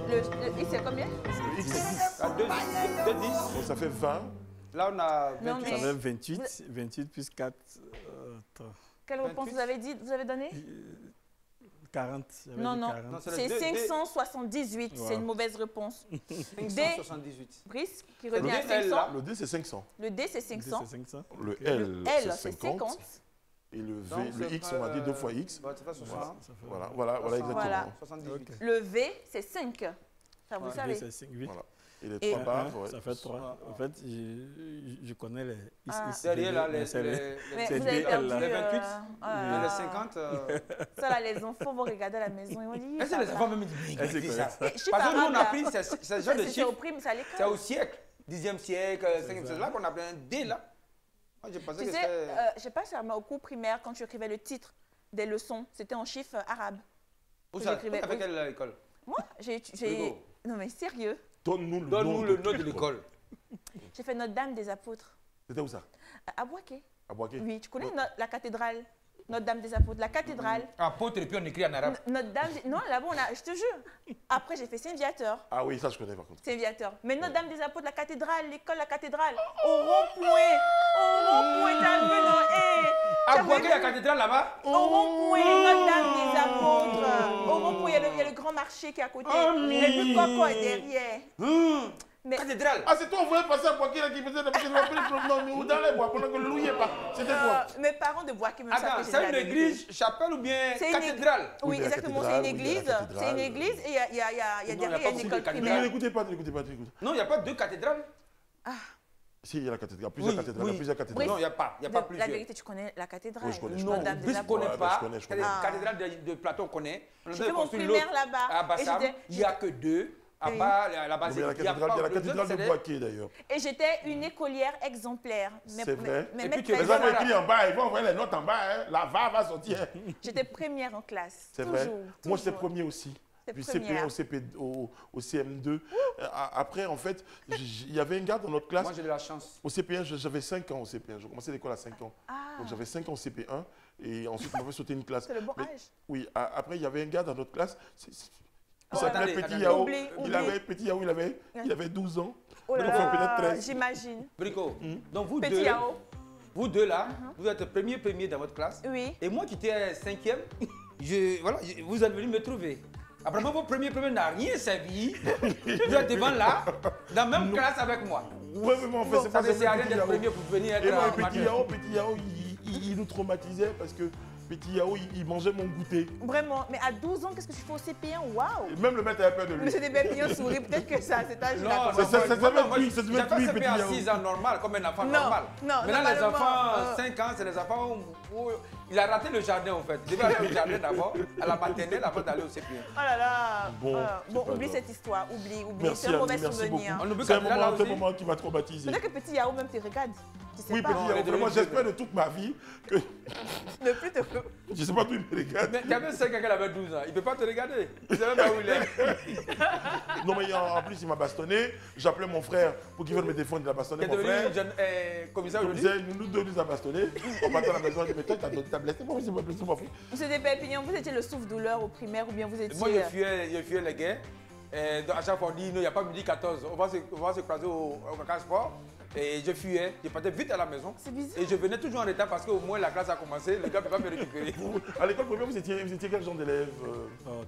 Le X c'est combien? Le X, c'est 10. À 2,10. Donc, ça fait 20. Là, on a Non, 28. mais- Ça fait 28. 28 plus 4. Attends. Quelle réponse 28. vous avez dit? Vous avez donné? 40. j'avais Non, dit non. 40. Non, c'est C'est le 578. Wow. C'est une mauvaise réponse. 578. Brice qui Le revient à D, L, 500. là. Le D, c'est 500. Le D c'est C'est 500. 500. Le Ok. L, Le L c'est c'est 50. 50. Et le V, Donc, le c'est X, pas, on a dit 2 fois X. Bah, ça fait 60. Ça fait- Voilà exactement. Voilà. 78. Ok. Le V c'est 5. Ça vous Ouais. savez. C'est 5, 8. Voilà. Et les Et- 3 barres, ouais. Ça fait 3. En fait, je connais les Ah. Derrière, là, mais les c'est Mais C'est vous avez DL, perdu. là. Les 28, ah, les 50. Ça là, les enfants vont regarder à la maison. Ils vont dire. Est-ce que les enfants même disent Est-ce que mais c'est ça? correct, Et chiffre Parce que nous, on arabe, a là, appris ce genre ça, de c'est au chiffres. prime, c'est à C'est l'école. au siècle, 10e siècle, 5e siècle. Là qu'on appelait un D, là. Moi, je pensais Tu que sais, c'était. je sais pas, au cours primaire, quand tu écrivais le titre des leçons, c'était en chiffres arabes. Où ça? j'écrivais- Avec oui. quelle école? Moi, j'ai. Frigo. Non, mais sérieux, Donne-nous le Donne-nous nom le de nom de l'école. l'école. j'ai fait Notre-Dame des Apôtres. C'était où ça? À Boaké. À Boaké? Oui, tu connais la cathédrale Notre-Dame des Apôtres, la cathédrale. Apôtre, et puis on écrit en arabe. Notre-Dame. Non, là-bas, je te jure. Après, j'ai fait Saint-Viateur. Ah oui, ça je connais par contre. Saint-Viateur. Mais Notre-Dame des Apôtres, la cathédrale, l'école, la cathédrale. Au rond-point. Au rond-point, t'as vu, non? À Boaké, la cathédrale là-bas? Au rond-point, Notre-Dame des Apôtres. Au rond-point, il y a le grand marché qui est à côté. Et puis Coco est derrière. Mais Cathédrale. Ah, c'est toi, on voyait passer à Boaké là qui faisait des petits non, dans les bois pendant que le louiez pas. C'était quoi? mes parents de Boaké me savent Attends, que j'ai c'est déjà une visité. église, chapelle ou bien C'est une cathédrale? Oui, Oui, la exactement, c'est cathédrale, une oui, il y a la église. C'est cathédrale. une église et il y a il y a derrière, pas il y a une aussi de école cathédrale. Ne primaire. l'écoutez pas, ne l'écoutez pas, ne l'écoutez pas. Non, il n'y a pas deux cathédrales? Si, il y a la cathédrale, plusieurs Oui, cathédrales, oui. il y a plusieurs cathédrales. Non, il n'y a pas. Il n'y a pas La plusieurs. vérité, tu connais la cathédrale. Oui, je connais, je Non, Notre-Dame des Brice ne Apôtres. connaît Ouais, pas. je connais. La Ah. cathédrale de Platon, on connaît. On J'ai a fait mon construit primaire l'autre là-bas. À Et Bassam, j'étais- il n'y a que deux. À Oui. part la base, Il y a la cathédrale de Boaké d'ailleurs. Et j'étais une écolière exemplaire. C'est vrai. Mais Et puis tu maîtresse, es- Les voilà. gens écrit en bas, ils vont envoyer les notes en bas. Hein. La va sortir. j'étais première en classe. C'est vrai. Toujours, Moi, j'étais toujours. premier aussi. C'était Du CP1 première. au CM2. Après, en fait, il y avait un gars dans notre classe. Moi, j'ai de la chance. Au CP1, j'avais 5 ans au CP1. Je commençais l'école à 5 ans. Ah, Donc j'avais 5 ans au CP1. Et ensuite, on m'avait sauté une classe. c'est le bon Mais- âge. Oui, après, il y avait un gars dans notre classe. Il Oh, s'appelait attendez, Petit attendez. Yao. Oublie, Il oublie. avait Petit Yao, il avait 12 ans. Oh là Donc, on fait peut-être là, 13. j'imagine. Brico, donc vous Petit deux, Yao. vous deux là, vous êtes premier dans votre classe. Oui. Et moi qui étais 5e, vous êtes venu me trouver. Apparemment, votre premier n'a rien servi. Vous êtes devant là, dans la même classe avec moi. Ouais, mais moi, en fait, c'est Ça pas ne sert à rien Petit d'être Yao. premier pour venir être Et moi, amateur. Petit Yao, il nous traumatisait parce que Petit Yao, il mangeait mon goûter. Vraiment. Mais à 12 ans, qu'est-ce que tu fais au CP1? Waouh! Et même le maître avait peur de lui. Monsieur Desbépillons sourit. Peut-être que ça, à cet âge-là. Non, comment- ça devait être moi, lui, ça devait être j'avais lui, fait Petit à Yao. 6 ans normal, comme un enfant Non, normal. non, Maintenant, les normalement, enfants, 5 ans, c'est les enfants où il a raté le jardin en fait. Il devait aller au jardin d'abord, à la maternelle avant d'aller au CP1. Oh là là. Bon, Voilà. c'est Bon, pas oublie grave. cette histoire. Oublie. Merci, C'est un mauvais Annie, merci souvenir. beaucoup. On oublie C'est quand il est là un aussi. moment qui m'a traumatisé. Peut-être que Petit Yao même te regarde. Tu sais Oui, pas. Petit Non, Yao, les deux, vraiment, les deux. j'espère de toute ma vie que Ne plus te. je sais pas d'où il me regarde. Mais tu avais 5 ans qu'elle avait 12 ans. Il ne peut pas te regarder. Tu sais même pas où il est. Non, mais en plus, il m'a bastonné. J'appelais mon frère pour qu'il vienne me défendre. Il a Tu bastonné es mon frère. devenu commissaire Je me aujourd'hui. disais, nous deux nous a bastonné. On partait à la maison. Je dis, mais toi, t'as blessé. Moi, c'est pas blessé, moi, fou. Monsieur Desbépillons, vous étiez le souffle-douleur au primaire ou bien vous étiez. Moi, je fuyais les guerres. Donc, à chaque fois, on dit, non, il n'y a pas midi 14. On va se croiser au Kaka Sport. Et je fuyais. Je partais vite à la maison. C'est bizarre. Et je venais toujours en retard parce qu'au moins la classe a commencé. Le gars ne peut pas me récupérer. À l'école primaire, vous étiez quel genre d'élève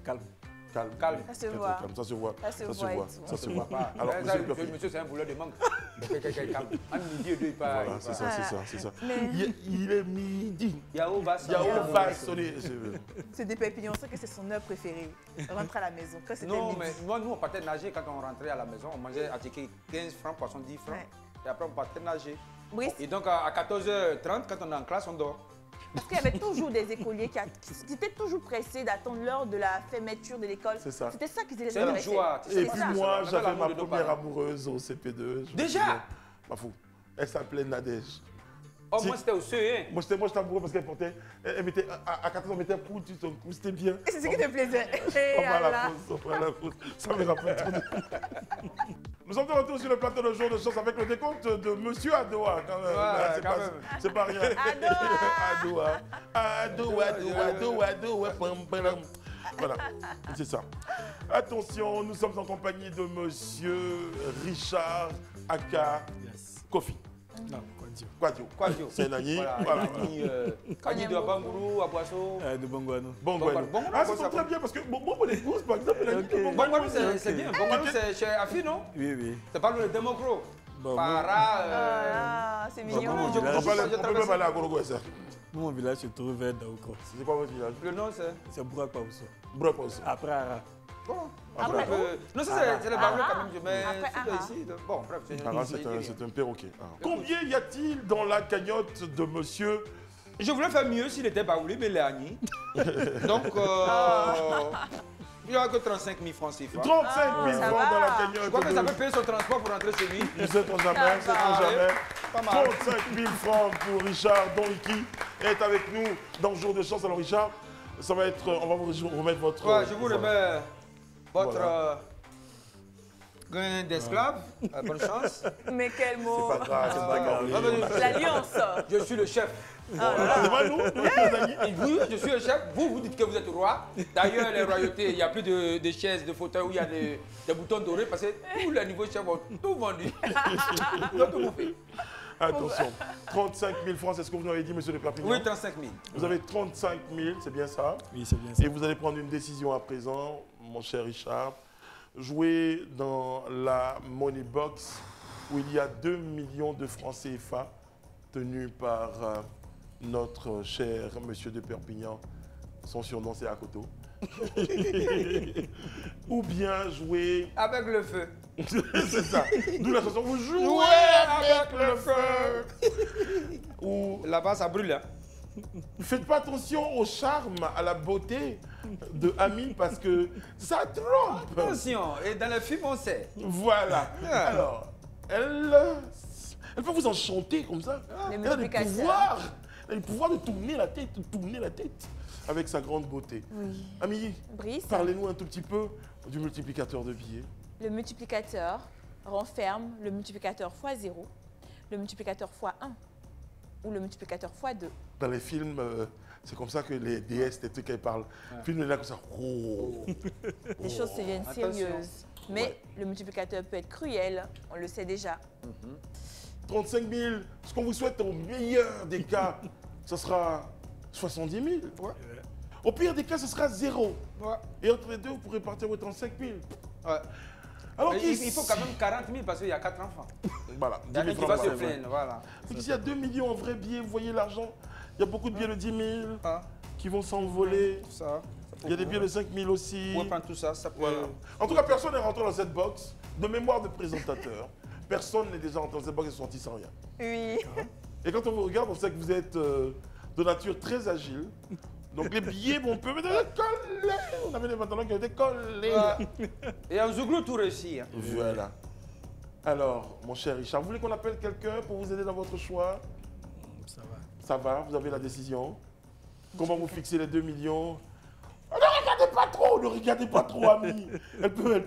Calme. Calme. Calme. Ça se Très, très voit. calme. Ça se voit. Ça se voit et tout. Ça se On voit. voit pas. Alors, Ça, monsieur le Perpignan. monsieur, c'est un boulot de manque. Calme. Entre midi et deux, il part. Voilà, c'est ça, c'est ça, c'est ça. Mais- Il est midi. Yao va Yao sonner. va sonner. Monsieur Desbépillons, c'est que c'est son heure préférée. Rentrer à la maison. Quand c'était Non, midi. mais nous, on partait nager quand on rentrait à la maison. On mangeait à ticket 15 francs, poisson 10 francs. Ouais. Et après, on partait nager. Brice, Et donc, à 14h30, quand on est en classe, on dort. parce qu'il y avait toujours des écoliers qui étaient toujours pressés d'attendre l'heure de la fermeture de l'école. C'est ça. C'était ça qui les C'est une intéressait. joie. Et C'est puis ça. moi, On avait j'avais l'amour ma de nos première parents. amoureuse au CP2. je me Déjà? souviens. Pas fou. Elle s'appelait Nadège. Oh, Si. moi, c'était au CE1. Moi, j'étais amoureux parce qu'elle portait. Elle mettait, à 14 ans, elle mettait pour tout son cou, c'était bien. Et c'est ce qui te plaisait. Et On va à la Allah. pause, on va à la pause. Ça me rappelle trop de... Nous sommes de retour sur le plateau de jour de chance avec le décompte de Monsieur Adoa. Quand même. Ouais, C'est quand pas- même. C'est pas rien. Adoa. Adoa, pam, pam. Voilà, c'est ça. Attention, nous sommes en compagnie de Monsieur Richard Aka Yes. Kofi. Non, quoi dire. Quadio. Quadio. C'est un Nani. Voilà, Voilà. Kani de Bangourou, à Boisseau. De Bangouano. Bon, Bon, voilà. bon, Ah, bon, ça ça tombe très va. bien parce que bon, mon épouse, par exemple, elle a dit que bon, Bangourou, c'est Ok. bien. Bangourou, c'est chez Afi, non? Oui, oui. C'est pas le démocro. Bon, Para. Ah, c'est Bon, mignon. bon, on peut même aller à Gorogo, ça. Nous, mon village se trouve vers Daouko. C'est quoi votre village? Le nom, c'est. C'est Bourak Paousso. Bref aussi. Après Ara. Bon. Après, Non, ça, c'est le barreau quand même. Mais Après, c'est Ara. ici. Bon, bref, c'est Ara, c'est un perroquet. Ah. Combien y a-t-il dans la cagnotte de monsieur? Je voulais faire mieux s'il était baoulé, mais il est Agni. Donc, il n'y a que 35 000 francs CFA. 35 000 ça francs va. dans la Je cagnotte crois que ça de... peut payer son transport pour rentrer chez lui. C'est jamais, c'est va. jamais. Pas mal. 35 000 francs pour Richard, dont Ricky est avec nous dans le jour de chance. Alors Richard, ça va être, on va vous remettre votre... Ouais, je vous remets votre Voilà. gain d'esclave. Bonne chance. Mais quel mot. C'est pas grave, c'est pas grave. Ah, mais L'alliance. je suis le chef. C'est pas nous, les amis. Et vous, je suis le chef. Vous, vous dites que vous êtes roi. D'ailleurs, les royautés, il n'y a plus de chaises, de fauteuils où il y a des boutons dorés parce que tous les niveaux chefs ont tout vendu. Donc, tout vous fait. Attention, 35 000 francs, c'est ce que vous nous avez dit, monsieur de Perpignan. Oui, 35 000. Vous avez 35 000, c'est bien ça. Oui, c'est bien ça. Et vous allez prendre une décision à présent, mon cher Richard. Jouer dans la Money Box où il y a 2 millions de francs CFA tenus par notre cher monsieur de Perpignan. Son surnom, c'est Akoto. Ou bien jouer... Avec le feu. c'est ça. D'où la chanson, vous jouez Jouez avec le feu. Ou Là-bas, ça brûle. Hein. Faites pas attention au charme, à la beauté de Ami parce que ça trompe. Attention, et dans le film, on sait. Voilà. Alors, elle peut vous enchanter comme ça. Les Elle a le multiplicateurs. pouvoir. Elle a le pouvoir de tourner la tête avec sa grande beauté. Oui. Ami, Brice, parlez-nous un tout petit peu du multiplicateur de billets. le multiplicateur renferme le multiplicateur x0, le multiplicateur x1 ou le multiplicateur x2. Dans les films, c'est comme ça que les déesses, les trucs qu'elles parlent. Le film est là comme ça. Oh. Les choses deviennent Attention. sérieuses. Mais le multiplicateur peut être cruel, on le sait déjà. 35 000, ce qu'on vous souhaite au meilleur des cas, ce sera 70 000. Ouais. Au pire des cas, ce sera 0. Ouais. Et entre les deux, vous pourrez partir aux 35 000. Ouais. Alors Mais qu'ici, il faut quand même 40 000 parce qu'il y a 4 enfants. Voilà, Il y en a 10 qui 000 va francs se par mois. plaindre, voilà. Donc ici, il y a 2 millions en vrais billets, vous voyez l'argent. Il y a beaucoup de billets de 10 000 Ah, qui vont s'envoler. tout ça. Il y a des billets de 5 000 aussi. Vous pouvez prendre tout ça, ça peut... Voilà. En tout cas, personne n'est rentré dans cette box. De mémoire de présentateur, personne n'est déjà rentré dans cette box et sorti sans rien. Oui. Et quand on vous regarde, on sait que vous êtes de nature très agile. Donc les billets, bon, on peut mettre des collés. On avait des pantalons qui étaient collés. Et en Zouglou, tout réussit. Hein. Voilà. Alors, mon cher Richard, vous voulez qu'on appelle quelqu'un pour vous aider dans votre choix? Ça va. Ça va, vous avez la décision. Comment vous fixez les 2 millions? Oh, ne regardez pas trop, ne regardez pas trop, ami. Elle peut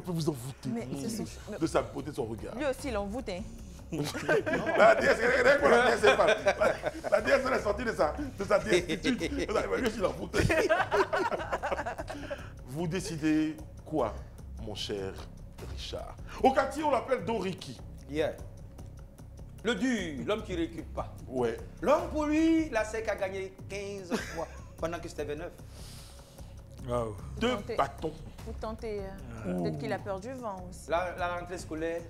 vous envoûter Mais ce sont- de sa beauté, de son regard. Lui aussi, il envoûte. Hein. La déesse, regardez quoi la déesse, elle parle. La déesse, elle est sortie de sa déessitude. Lui aussi, il envoûte. Vous décidez quoi, mon cher Richard? Au quartier, on l'appelle Doriki. Yeah. Le dur, l'homme qui ne récupère pas. Ouais. L'homme, pour lui, la SEC a gagné 15 fois pendant que c'était 29. Waouh. 2 Tentez. bâtons. Vous tentez. Peut-être qu'il a peur du vent aussi. La rentrée scolaire,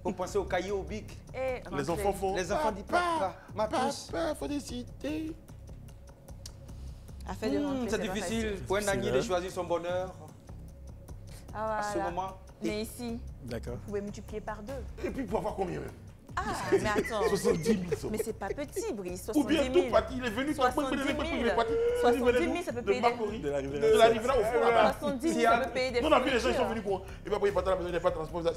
faut penser aux cahiers, au bic. Et Les rentrez. enfants font. Les enfants disent papa, ma pousse. Papa, faut décider. Afin de rentrer, C'est pas difficile facile. pour un difficile, ami de hein. choisir son bonheur Ah, à ce voilà. moment. Mais ici, D'accord. vous pouvez multiplier par 2. Et puis pour avoir combien même? Ah, mais attends. 70 000. Mais c'est pas petit, Brice. Ou 70 bien 000. tout parti, il est venu. 70 000. 70 000, ça peut de payer des... Macquarie. De la rivière. De la rivière au fond là-bas. 70 000, Si, ça hein. peut payer des Nous, on a vu les gens, ils sont fournitures. venus quoi? Et puis après, ils partent à la maison, il n'y a pas de transport. Ça,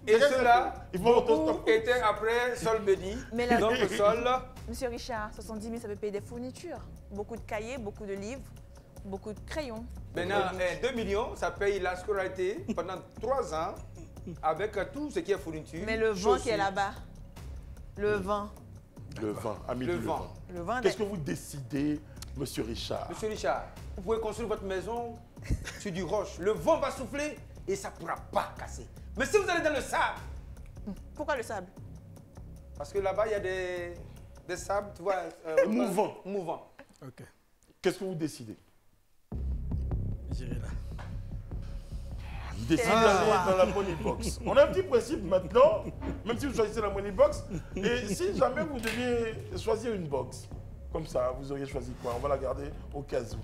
Et ceux-là, ils vont au beaucoup stop. étaient après Sol béni. Mais là- Donc Sol, Monsieur Richard, 70 000, ça peut payer des fournitures. Beaucoup de cahiers, beaucoup de livres, beaucoup de crayons. maintenant 2 millions, ça paye la scolarité pendant 3 ans avec tout ce qui est fourniture. Mais le vent qui est chaussures. là-bas, le vent. Le vin, ami Le du vent. vin. Le vent, Qu'est-ce que vous décidez, monsieur Richard? Monsieur Richard, vous pouvez construire votre maison sur du roche. Le vent va souffler et ça ne pourra pas casser. Mais si vous allez dans le sable, pourquoi le sable? parce que là-bas, il y a des sables, tu vois. Mouvants. Mouvants. Ok. Qu'est-ce que vous décidez? J'irai là. Vous décidez Ah. d'aller dans la money box. On a un petit principe maintenant, même si vous choisissez la money box, et si jamais vous deviez choisir une box, comme ça, vous auriez choisi quoi? On va la garder au cas où.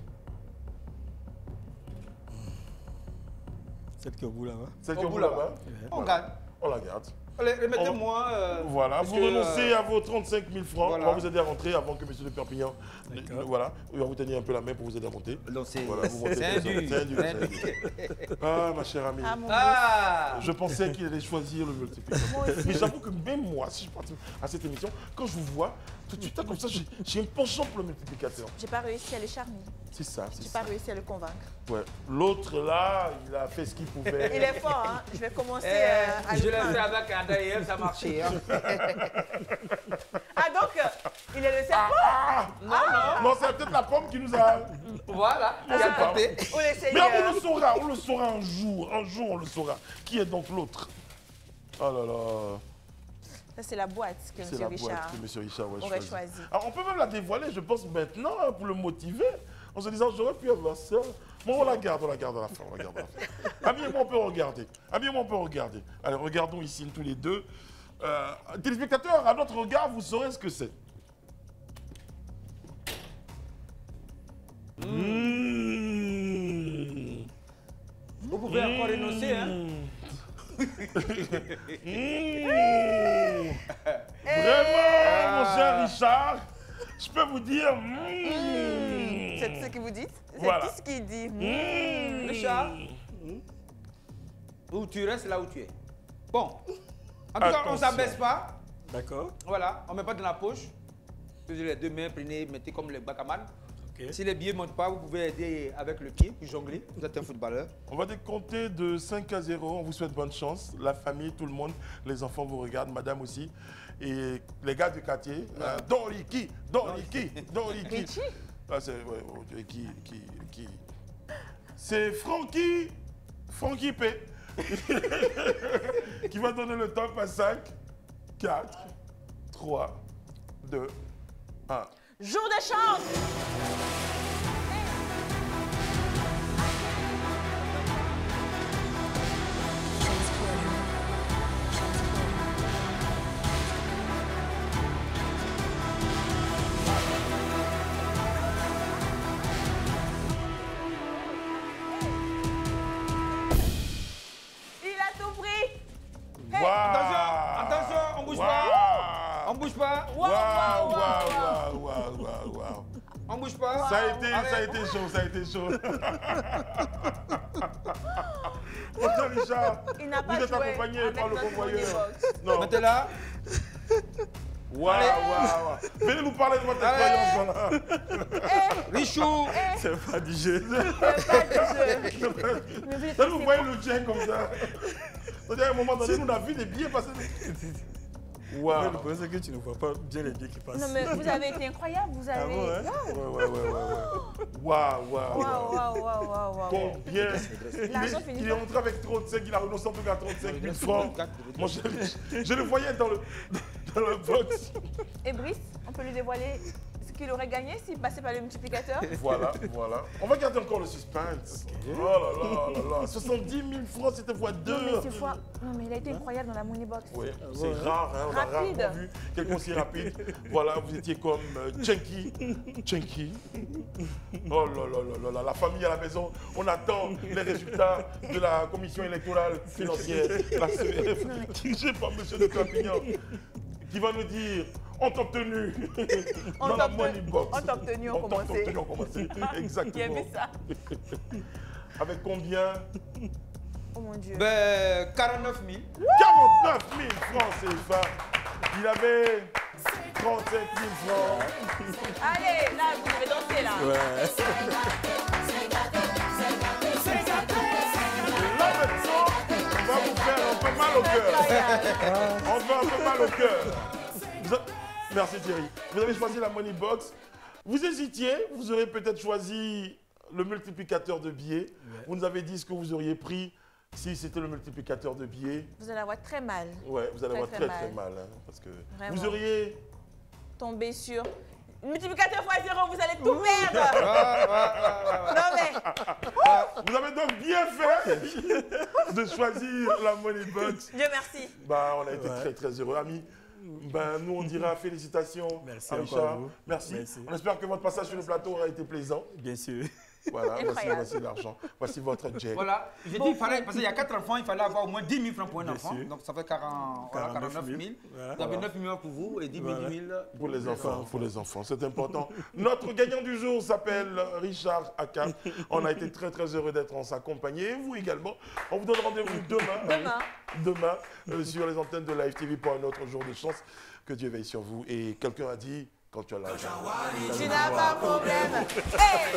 Celle qui est au bout là-bas. Celle Au qui est bout au bout là-bas. là-bas, On Voilà. gagne. on la garde. Allez, remettez-moi. Voilà, parce vous que, renoncez à vos 35 000 francs. voilà. On va vous aider à rentrer avant que M. de Perpignan. D'accord. Voilà, il va vous tenir un peu la main pour vous aider à monter. Donc c'est Voilà, vous montez c'est comme ça. indu. C'est indu, c'est indu. Ah, ma chère amie. Ah, mon Ah Je pensais qu'il allait choisir le multiplicateur. Moi aussi. Mais j'avoue que même moi, si je participe à cette émission, quand je vous vois, tout de suite, là, comme ça, j'ai un penchant pour le multiplicateur. J'ai pas réussi à le charmer. C'est ça, c'est J'ai ça. pas réussi à le convaincre. Ouais. L'autre, là, il a fait ce qu'il pouvait. Il est fort, hein. Je vais commencer à Je le l'ai fait prendre. avec Ada hier, ça marchait. Hein. Ah, donc, il est le serpent Non, c'est peut-être la pomme qui nous a... Voilà, il y c'est a pas côté. ou le Mais Seigneur? on le saura un jour on le saura. Qui est donc l'autre? Oh là là, Ça, c'est la boîte que c'est M. la Richard boîte que M. Richard aurait choisi. Alors, on peut même la dévoiler, je pense, maintenant, hein, pour le motiver, en se disant, j'aurais pu avoir ça. Bon, on la garde à la fin, on la garde à la fin. Ami et moi, on peut regarder. Ami et moi, on peut regarder. Allez, regardons ici, tous les deux. Téléspectateurs, à notre regard, vous saurez ce que c'est. Vous pouvez encore renoncer. Hein. Vraiment, mon cher Richard, Je peux vous dire... C'est ce que vous dites. C'est Voilà. qui ce qui dit Richard, où tu restes là où tu es. Bon. En tout cas, on ne Attention. s'abaisse pas. D'accord. Voilà, on ne met pas dans la poche. Posez les deux mains, prenez, mettez comme les bakaman. Ok. Si les billets ne montent pas, vous pouvez aider avec le pied, puis jongler. Vous êtes un footballeur. On va décompter de 5 à 0. On vous souhaite bonne chance. La famille, tout le monde, les enfants vous regardent, madame aussi. Et les gars du quartier, Don Ricky. Richie. Ah, c'est qui c'est Francky P. qui va donner le top à 5, 4, 3, 2, 1. Jour de chance. Il a tout pris. Waouh. Attention, on bouge pas. Waouh. On bouge pas. Waouh, waouh, waouh, Waouh. On bouge pas. Ça a été chaud. Mon cher Richard, Il n'a pas vous êtes joué accompagné avec par le notre convoyeur. Moneybox. Non. Mettez là. Waouh. Venez nous parler de votre expérience. Voilà. Richou. C'est pas du jeu. C'est pas du jeu. Mais vous êtes Là, vous resté voyez le tien comme ça. C'est-à-dire, à un moment donné, on a vu des billets passer. Mais Waouh. le problème, c'est que tu ne vois pas bien les billets qui passent. Non mais vous avez été incroyable, vous avez... Ah bon, hein? Waouh. Combien L'argent finit Il est pas. rentré avec 35, il a renoncé en tout cas à 35 000 francs. Moi, je le voyais dans le box. Et Brice, on peut lui dévoiler ce qu'il aurait gagné s'il passait par le multiplicateur? Voilà. On va garder encore le suspense. Oh là là. 70 000 francs, c'était fois 2. Non mais c'est fois... Non mais il a été incroyable dans la Moneybox. Oui, Ah c'est ouais. rare, hein, on a Rapide. rarement vu quelqu'un aussi rapide. Voilà, vous étiez comme Chunky. Oh là, la famille à la maison, on attend les résultats de la commission électorale financière, la CEF, je sais pas, monsieur de Clapignan, qui va nous dire, on t'a obtenu dans la money box. On t'a obtenu, on commençait. On commençait, Qui a exactement. vu ça? Avec combien? Oh mon Dieu. Ben, 49 000. 49 000 francs CFA. Il avait 37 000 francs. Allez, là, vous devez danser là. Et là maintenant, on va vous faire un peu mal au cœur. On va un peu mal au cœur. Merci Thierry. Vous avez choisi la Money Box. Vous hésitiez, vous aurez peut-être choisi le multiplicateur de billets. Vous nous avez dit ce que vous auriez pris si c'était le multiplicateur de billets. Vous allez avoir très mal. Ouais, vous allez avoir Très très mal. Hein, parce que Vraiment. vous auriez... Tomber sur... Multiplicateur x 0, vous allez tout perdre. Non mais... Vous avez donc bien fait de choisir la Money Box. Dieu merci. Bah, on a été très très heureux, amis. Ben, nous, on dira félicitations Merci à encore Richard. à vous. Merci. Merci. On espère que votre passage sur le plateau aura été plaisant. Bien sûr. Voilà, Incroyable. voici l'argent. Voici votre jet. Voilà, j'ai dit, il fallait, parce qu'il y a 4 enfants, il fallait avoir au moins 10 000 francs pour un Bien enfant. sûr. Donc ça fait 49 000. Voilà. Il y avait 9 millions pour vous et 10 000 Pour les enfants, c'est important. Notre gagnant du jour s'appelle Richard Aka. On a été très très heureux d'être en sa compagnie. Et vous également. On vous donne rendez-vous demain sur les antennes de Live TV pour un autre jour de chance. Que Dieu veille sur vous. Et quelqu'un a dit, quand tu as l'argent. Tu n'as pas de problème. Hey!